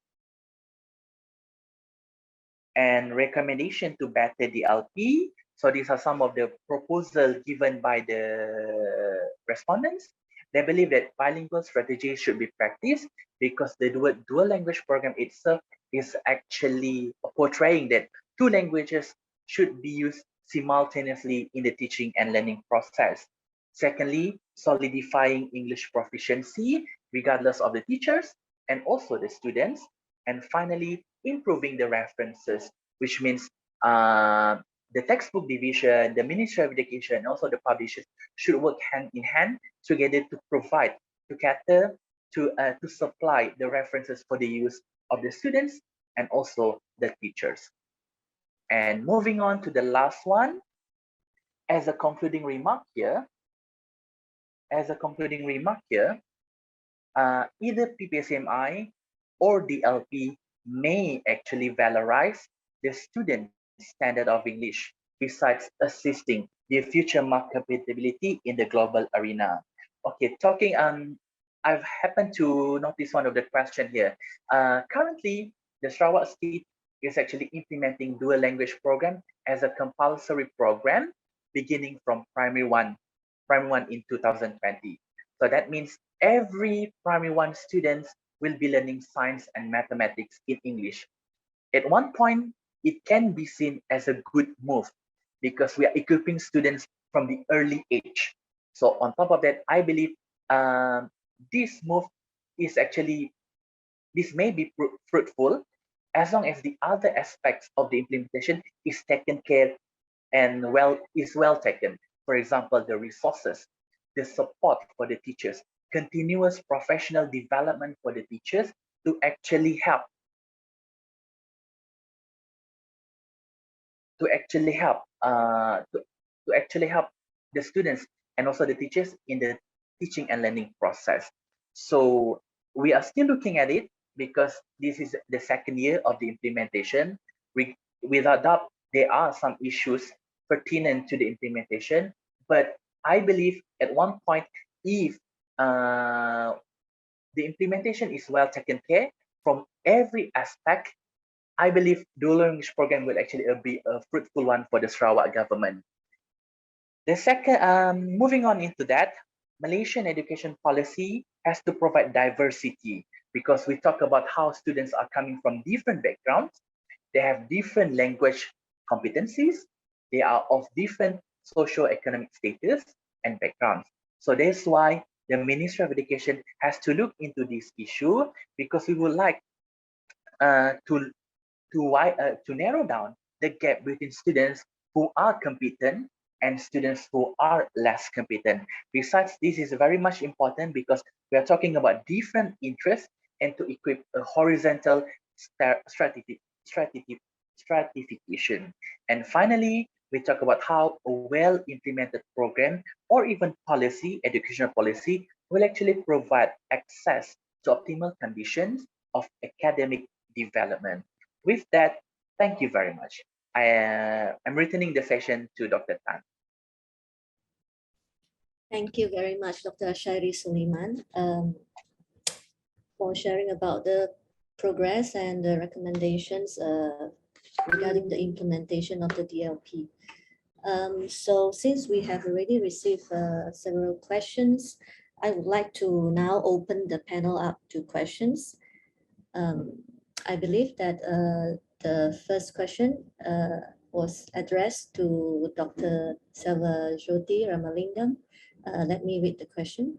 And recommendation to better DLP. So these are some of the proposals given by the respondents. They believe that bilingual strategies should be practiced because the dual language program itself is actually portraying that two languages should be used simultaneously in the teaching and learning process. Secondly, solidifying English proficiency regardless of the teachers and also the students. And finally, improving the references, which means the textbook division, the Ministry of Education, and also the publishers should work hand in hand together to provide, to cater, to supply the references for the use of the students and also the teachers. And moving on to the last one, as a concluding remark here, either PPSMI or DLP may actually valorize the student's standard of English, besides assisting their future marketability in the global arena? Okay, I've happened to notice one of the question here. Currently, the Sarawak State is actually implementing dual language program as a compulsory program beginning from primary one in 2020. So that means every primary one students will be learning science and mathematics in English. At one point, it can be seen as a good move because we are equipping students from the early age. So on top of that, I believe this move is actually, this may be fruitful as long as the other aspects of the implementation is taken care and is well taken. For example, the resources, the support for the teachers, continuous professional development for the teachers to actually help the students and also the teachers in the teaching and learning process. So we are still looking at it because this is the second year of the implementation. Without doubt, there are some issues pertinent to the implementation, but I believe at one point, if the implementation is well taken care from every aspect, I believe dual language program will actually be a fruitful one for the Sarawak government. The second, moving on into that, Malaysian education policy has to provide diversity because we talk about how students are coming from different backgrounds. They have different language competencies. They are of different socio-economic status and backgrounds. So that's why the Ministry of Education has to look into this issue because we would like to narrow down the gap between students who are competent and students who are less competent. Besides, this is very much important because we are talking about different interests and to equip a horizontal stratification. And finally, we talk about how a well-implemented program or even policy, educational policy, will actually provide access to optimal conditions of academic development. With that, thank you very much. I am returning the session to Dr. Tan. Thank you very much, Dr. Ashairi Suliman, for sharing about the progress and the recommendations regarding the implementation of the DLP. So since we have already received several questions, I would like to now open the panel up to questions. I believe that the first question was addressed to Dr. Selvajothi Ramalingam. Let me read the question.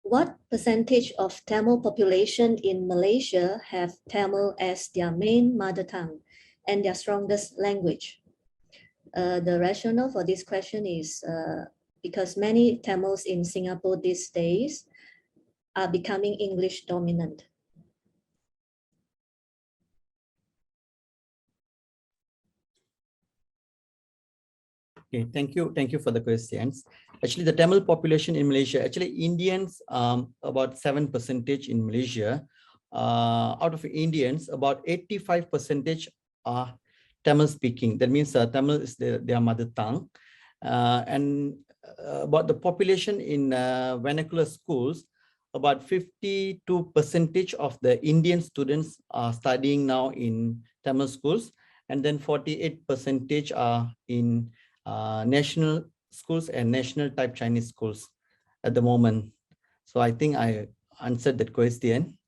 What percentage of Tamil population in Malaysia have Tamil as their main mother tongue and their strongest language? The rationale for this question is because many Tamils in Singapore these days are becoming English dominant. Okay, thank you for the questions. Actually, the Tamil population in Malaysia, actually Indians, about 7% in Malaysia. Out of Indians, about 85% are Tamil speaking. That means Tamil is their mother tongue. And about the population in vernacular schools, about 52% of the Indian students are studying now in Tamil schools, and then 48% are in national schools and national type Chinese schools at the moment. So I think I answered that question.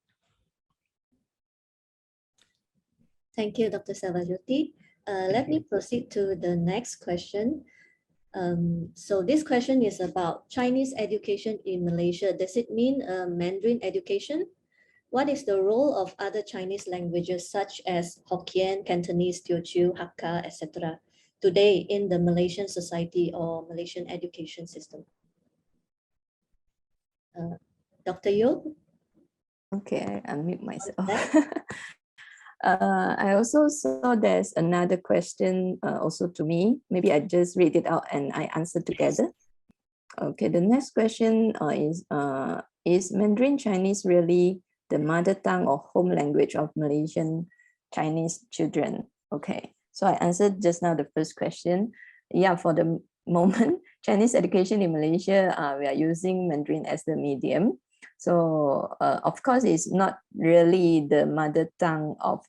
Thank you, Dr. Selvajothi. Let me proceed to the next question. So this question is about Chinese education in Malaysia. Does it mean Mandarin education? What is the role of other Chinese languages such as Hokkien, Cantonese, Teochew, Hakka, etc. today in the Malaysian society or Malaysian education system? Dr. Yeoh? Okay, I unmute myself. I also saw there's another question also to me. Maybe I just read it out and I answer together. Okay, the next question is Mandarin Chinese really the mother tongue or home language of Malaysian Chinese children. Okay, so I answered just now the first question. Yeah, for the moment, Chinese education in Malaysia, we are using Mandarin as the medium. So of course, it's not really the mother tongue of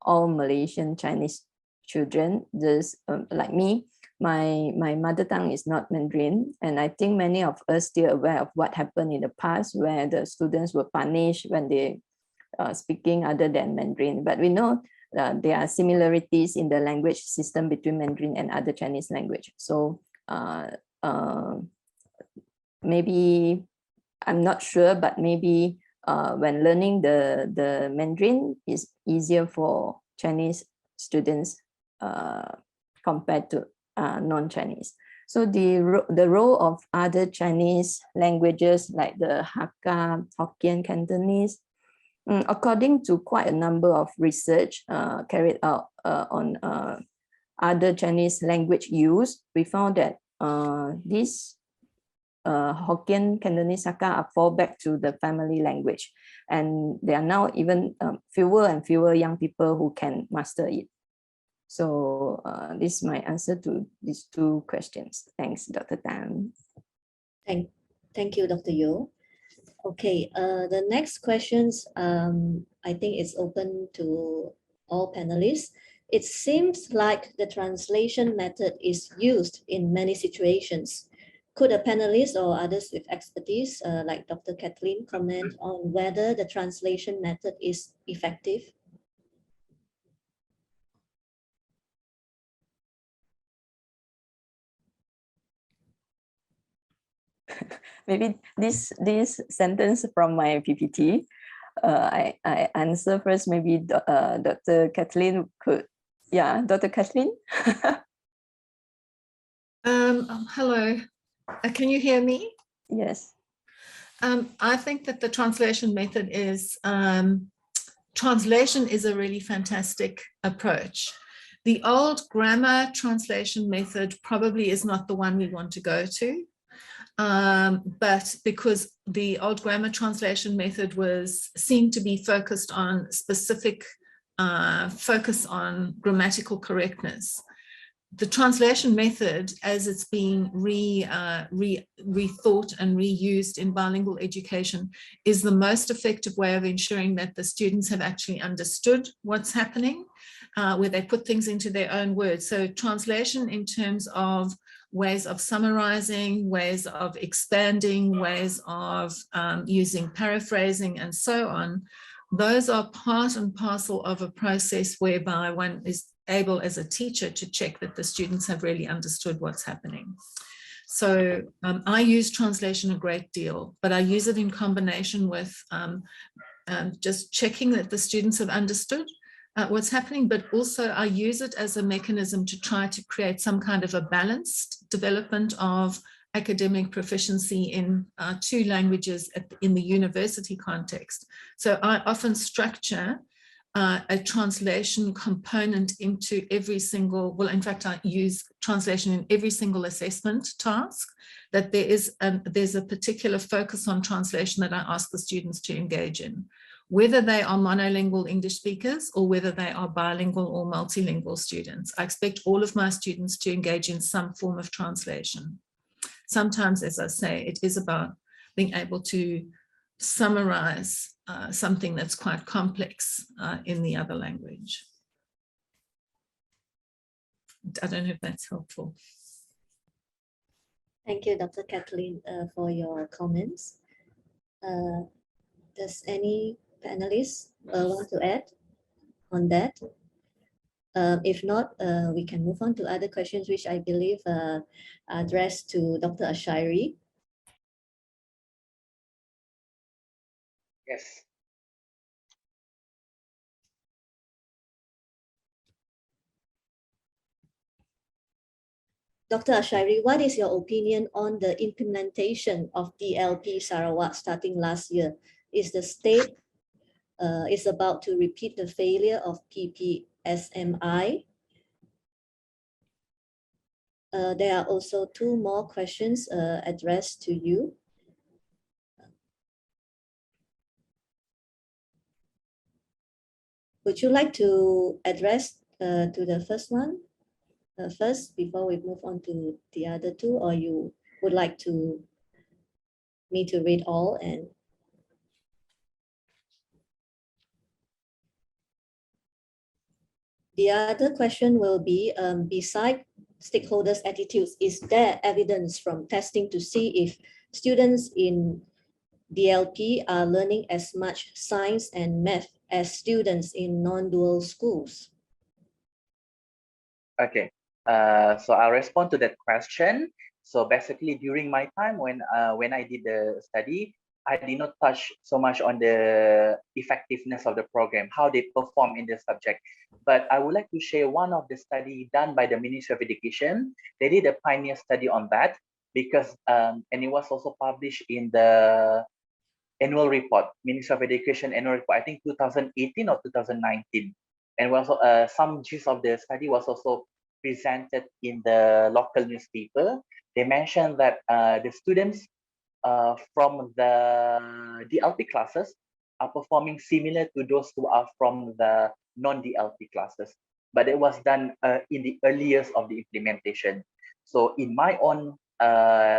all Malaysian Chinese children. Just like me, my mother tongue is not Mandarin, and I think many of us still aware of what happened in the past, where the students were punished when they speaking other than Mandarin. But we know there are similarities in the language system between Mandarin and other Chinese language. So maybe, I'm not sure, but maybe when learning the Mandarin is easier for Chinese students compared to non-Chinese. So the role of other Chinese languages like the Hakka, Hokkien, Cantonese, according to quite a number of research carried out on other Chinese language use, we found that these Hokkien, Cantonese, Hakka fall back to the family language, and there are now even fewer and fewer young people who can master it. So this is my answer to these two questions. Thanks, Dr. Tan. Thank you, Dr. Yeoh. Okay, the next questions, I think it's open to all panelists. It seems like the translation method is used in many situations. Could a panelist or others with expertise, like Dr. Kathleen, comment on whether the translation method is effective? Maybe this sentence from my PPT, I answer first. Maybe Dr. Kathleen could, yeah, Dr. Kathleen. Hello, can you hear me? Yes. I think that the translation method is, translation is a really fantastic approach. The old grammar translation method probably is not the one we want to go to. But because the old grammar translation method seemed to be focused on specific focus on grammatical correctness. The translation method, as it's being rethought and reused in bilingual education, is the most effective way of ensuring that the students have actually understood what's happening, where they put things into their own words. So translation in terms of ways of summarizing, ways of expanding, ways of using paraphrasing and so on, those are part and parcel of a process whereby one is able as a teacher to check that the students have really understood what's happening. So I use translation a great deal, but I use it in combination with just checking that the students have understood what's happening, but also I use it as a mechanism to try to create some kind of a balanced development of academic proficiency in two languages in the university context. So I often structure a translation component into every single, well, in fact, I use translation in every single assessment task, that there's a particular focus on translation that I ask the students to engage in, whether they are monolingual English speakers or whether they are bilingual or multilingual students. I expect all of my students to engage in some form of translation. Sometimes, as I say, it is about being able to summarize something that's quite complex in the other language. I don't know if that's helpful. Thank you, Dr. Kathleen, for your comments. Does any panelists want to add on that? If not, we can move on to other questions, which I believe are addressed to Dr. Ashairi. Yes. Dr. Ashairi, what is your opinion on the implementation of DLP Sarawak starting last year? Is the state is about to repeat the failure of PPSMI? There are also two more questions addressed to you. Would you like to address to the first one first before we move on to the other two, or you would like to me to read all? And the other question will be, beside stakeholders' attitudes, is there evidence from testing to see if students in DLP are learning as much science and math as students in non-dual schools? Okay, so I'll respond to that question. So basically, during my time when I did the study, I did not touch so much on the effectiveness of the program, how they perform in the subject. But I would like to share one of the study done by the Ministry of Education. They did a pioneer study on that because, and it was also published in the annual report, Ministry of Education annual report, I think 2018 or 2019. And also some gist of the study was also presented in the local newspaper. They mentioned that the students from the DLP classes are performing similar to those who are from the non-DLP classes. But it was done in the early years of the implementation. So in my own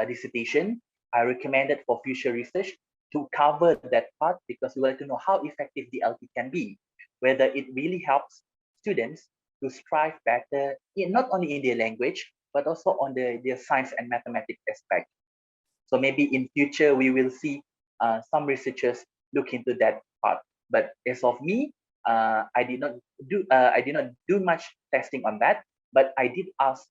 dissertation, I recommended for future research to cover that part because we want to know how effective DLP can be, whether it really helps students to strive better, not only in their language, but also on their science and mathematics aspect. So maybe in future, we will see some researchers look into that part. But as of me, I did not do much testing on that, but I did ask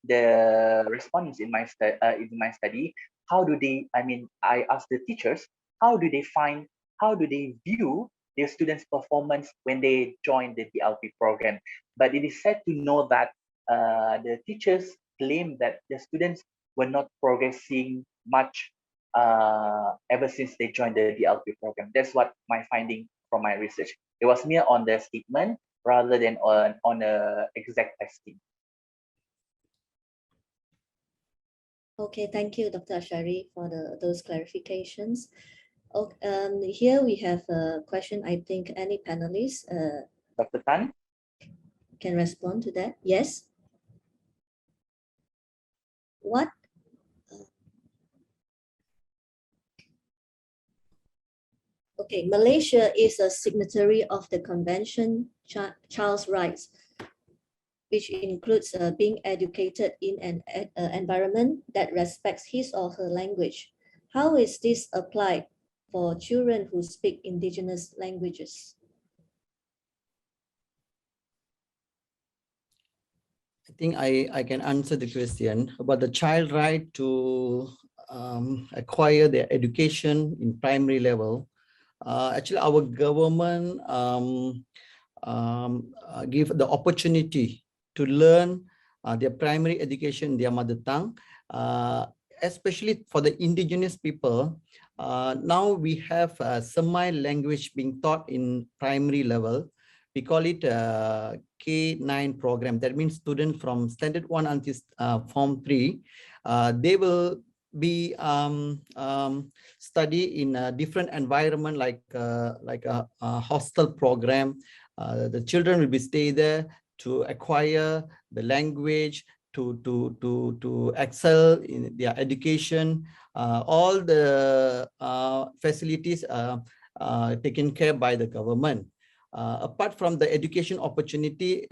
the respondents in my study, how do they, I asked the teachers, how do they view their students' performance when they join the DLP program? But it is sad to know that the teachers claim that the students were not progressing much ever since they joined the DLP program. That's what my finding from my research. It was mere on the statement rather than on exact testing. Okay, thank you, Dr. Ashairi, for those clarifications. Here we have a question. I think any panelists Dr. Tan? can respond to that. Yes? What? Okay, Malaysia is a signatory of the Convention Child's Rights, which includes being educated in an environment that respects his or her language. How is this applied for children who speak indigenous languages? I think I can answer the question about the child right to acquire their education in primary level. Actually, our government give the opportunity to learn their primary education in their mother tongue, especially for the indigenous people. Now we have Semai language being taught in primary level. We call it K9 program. That means students from standard 1 until form 3, they will be study in a different environment like a hostel program. The children will be stay there to acquire the language, to excel in their education. All the facilities are taken care by the government. Apart from the education opportunity,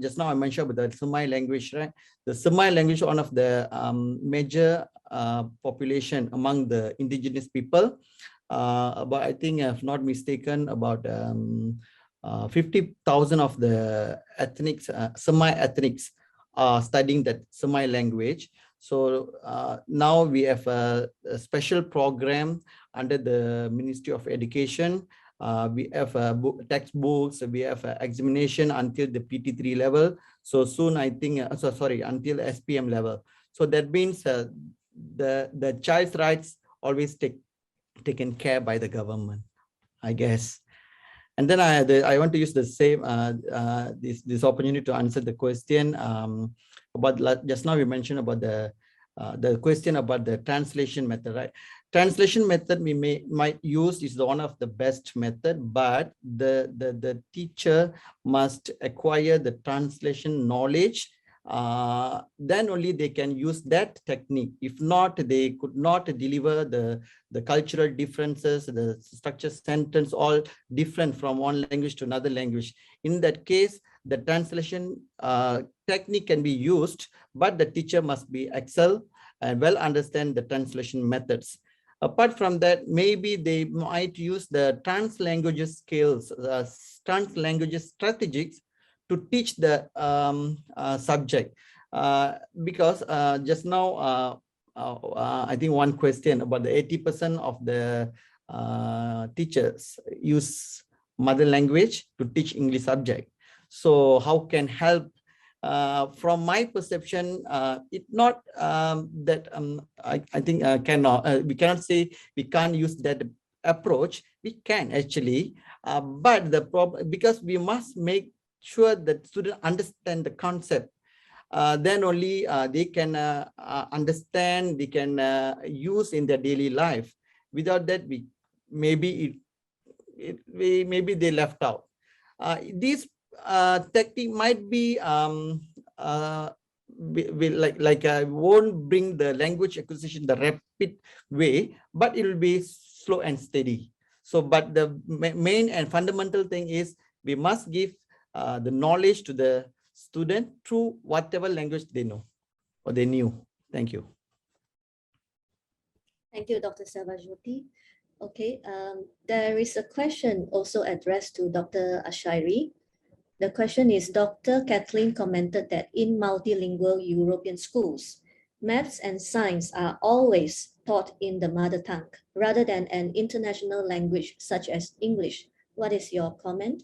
just now I mentioned about the Semai language, right? The Semai language is one of the major population among the indigenous people. But I think, if not mistaken, about 50,000 of the ethnics, Semai ethnics, are studying that Semai language. So now we have a special program under the Ministry of Education. We have textbooks, we have examination until the PT3 level. So soon, I think, until SPM level. So that means the child's rights always taken care by the government, I guess. And then I want to use the same this opportunity to answer the question about just now we mentioned about the the question about the translation method, right? Translation method we might use is one of the best method, but the teacher must acquire the translation knowledge. Then only they can use that technique. If not, they could not deliver the cultural differences, the structure sentence, all different from one language to another language. In that case, the translation technique can be used, but the teacher must be excel and well understand the translation methods. Apart from that, maybe they might use the trans-languages skills, trans-languages strategies to teach the subject. Because just now, I think one question about the 80% of the teachers use mother language to teach English subject. So how can help? From my perception, it not that I think we cannot say we can't use that approach. We can actually, but the problem, because we must make sure that students understand the concept. Then only they can understand, they can use in their daily life. Without that, maybe they left out. This technique might be won't bring the language acquisition the rapid way, but it will be slow and steady. So, but the main and fundamental thing is we must give the knowledge to the student through whatever language they know or they knew. Thank you. Thank you, Dr. Selvajothi. Okay, there is a question also addressed to Dr. Ashairi. The question is, Dr. Kathleen commented that in multilingual European schools, maths and science are always taught in the mother tongue rather than an international language such as English. What is your comment?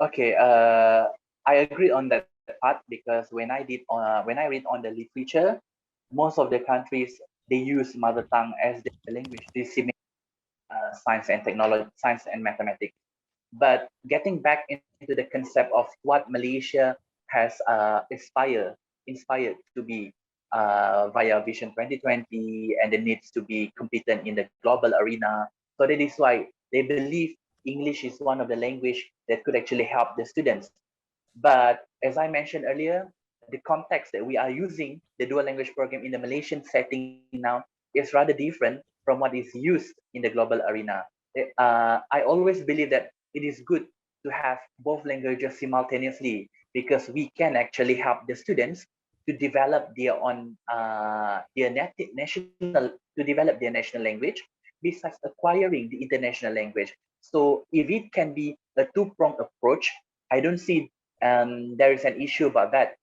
Okay, I agree on that part, because when I read on the literature, most of the countries, they use mother tongue as the language to disseminate science and technology, science and mathematics. But getting back into the concept of what Malaysia has inspired to be via Vision 2020, and the needs to be competent in the global arena. So that is why they believe English is one of the language that could actually help the students. But as I mentioned earlier, the context that we are using the dual language program in the Malaysian setting now is rather different from what is used in the global arena. I always believe that it is good to have both languages simultaneously, because we can actually help the students to develop their own national language, besides acquiring the international language. So if it can be a two-pronged approach, I don't see there is an issue about that.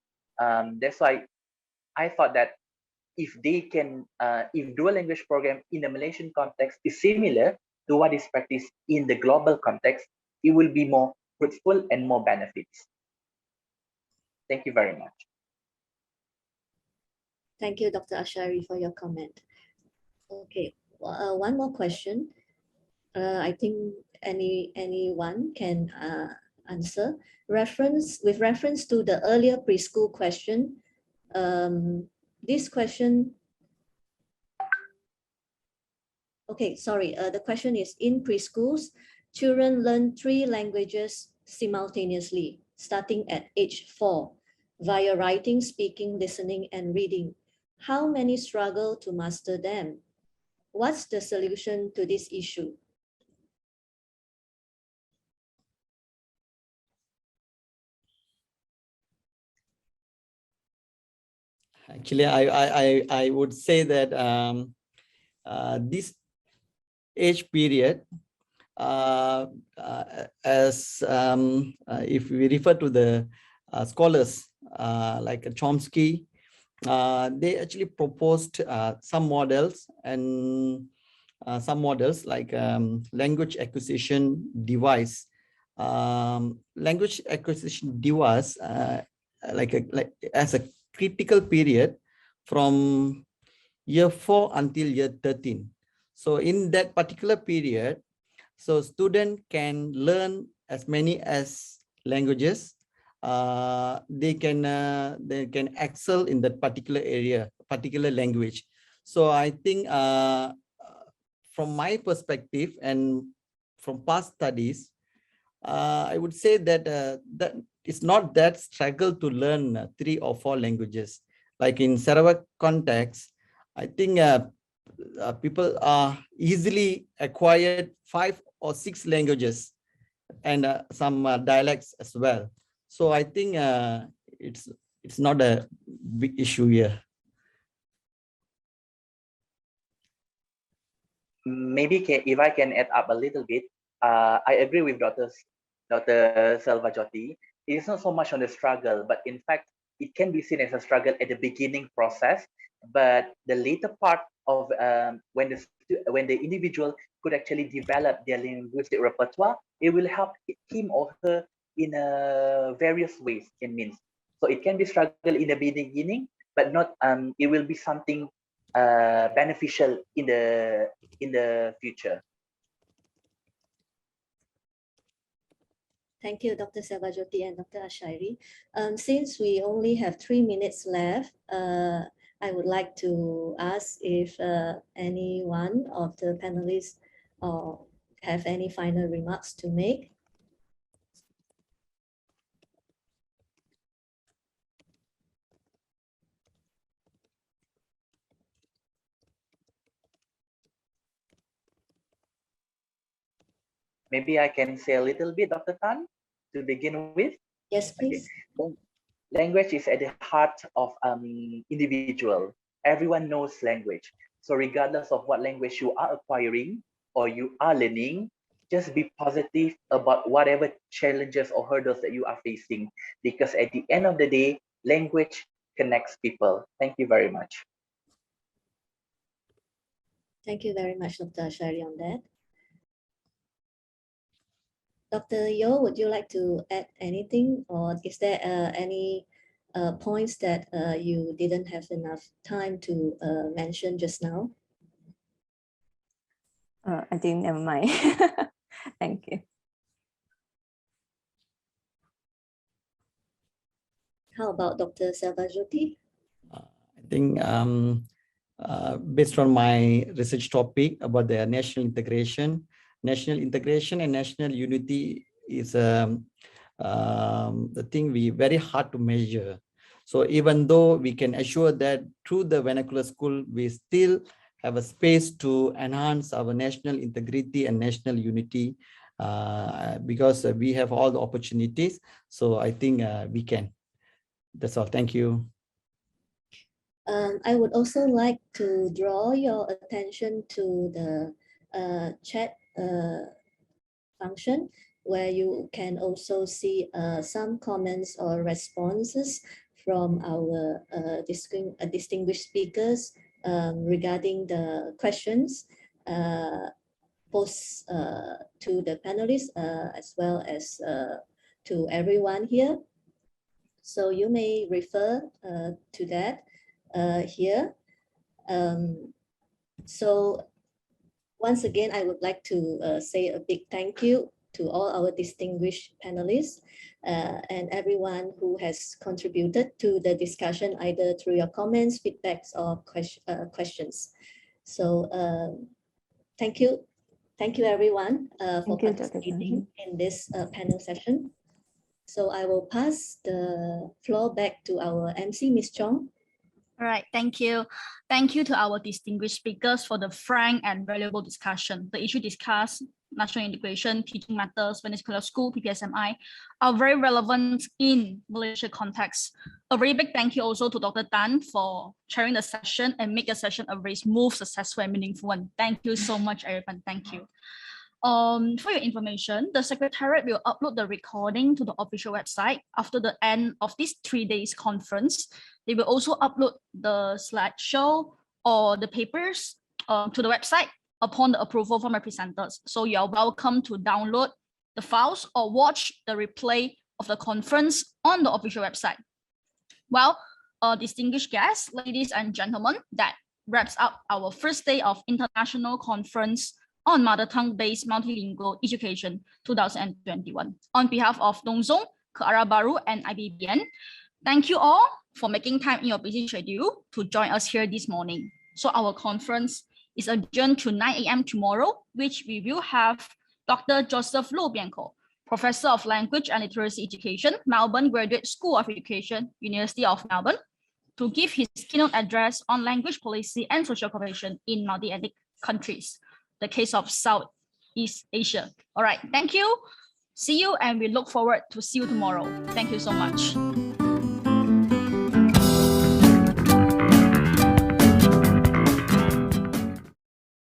That's why I thought that if they can, if dual language program in the Malaysian context is similar to what is practiced in the global context, it will be more fruitful and more benefits. Thank you very much. Thank you, Dr. Ashairi, for your comment. Okay, one more question. I think anyone can answer. With reference to the earlier preschool question, this question. Okay, sorry. The question is, in preschools, children learn 3 languages simultaneously, starting at age 4, via writing, speaking, listening, and reading. How many struggle to master them? What's the solution to this issue? Actually, I would say that this age period, as if we refer to the scholars like Chomsky, they actually proposed some models, and some models like language acquisition device. Language acquisition device like as a critical period from year 4 until year 13. So in that particular period, so student can learn as many as languages they can excel in that particular area, particular language. So I think from my perspective and from past studies, I would say that that it's not that struggle to learn 3 or 4 languages. Like in Sarawak context, I think people are easily acquired 5 or 6 languages and some dialects as well. So I think it's not a big issue here. Maybe if I can add up a little bit, I agree with Dr. Selvajothi. It is not so much on the struggle, but in fact, it can be seen as a struggle at the beginning process. But the later part of when the individual could actually develop their linguistic repertoire, it will help him or her in various ways and means. So it can be struggle in the beginning, but not it will be something beneficial in the future. Thank you, Dr. Selvajothi and Dr. Ashairi. Since we only have 3 minutes left, I would like to ask if any one of the panelists have any final remarks to make. Maybe I can say a little bit, Dr. Tan, to begin with. Yes, please. Okay. Language is at the heart of individual. Everyone knows language. So regardless of what language you are acquiring or you are learning, just be positive about whatever challenges or hurdles that you are facing, because at the end of the day, language connects people. Thank you very much. Thank you very much, Dr. Ashairi, on that. Dr. Yeoh, would you like to add anything, or is there any points that you didn't have enough time to mention just now? I think never mind. Thank you. How about Dr. Selvajothi? I think based on my research topic about the national integration and national unity is the thing very hard to measure. So even though we can assure that through the vernacular school, we still have a space to enhance our national integrity and national unity because we have all the opportunities. So I think we can. That's all. Thank you. I would also like to draw your attention to the chat function, where you can also see some comments or responses from our distinguished speakers regarding the questions posed to the panelists as well as to everyone here. So you may refer to that here. So once again, I would like to say a big thank you to all our distinguished panelists and everyone who has contributed to the discussion, either through your comments, feedbacks, or questions. So thank you. Thank you, everyone, for participating in this panel session. So I will pass the floor back to our MC, Ms. Chong. All right, thank you. Thank you to our distinguished speakers for the frank and valuable discussion. The issue discussed, national integration, teaching matters, Vernacular school, PPSMI, are very relevant in Malaysia context. A very big thank you also to Dr. Tan for chairing the session and make the session a very smooth, successful, and meaningful one. Thank you so much, everyone. Thank you. For your information, the Secretariat will upload the recording to the official website after the end of this 3 days conference. They will also upload the slideshow or the papers to the website upon the approval from my presenters. So you are welcome to download the files or watch the replay of the conference on the official website. Well, distinguished guests, ladies and gentlemen, that wraps up our first day of International Conference on Mother Tongue-Based Multilingual Education 2021. On behalf of Dong Zong, ke arah baru, and IBBN. Thank you all for making time in your busy schedule to join us here this morning. So our conference is adjourned to 9 a.m. tomorrow, which we will have Dr. Joseph Loh Bianco, Professor of Language and Literacy Education, Melbourne Graduate School of Education, University of Melbourne, to give his keynote address on language policy and social cooperation in multi-ethnic countries, the case of Southeast Asia. All right, thank you. See you, and we look forward to see you tomorrow. Thank you so much.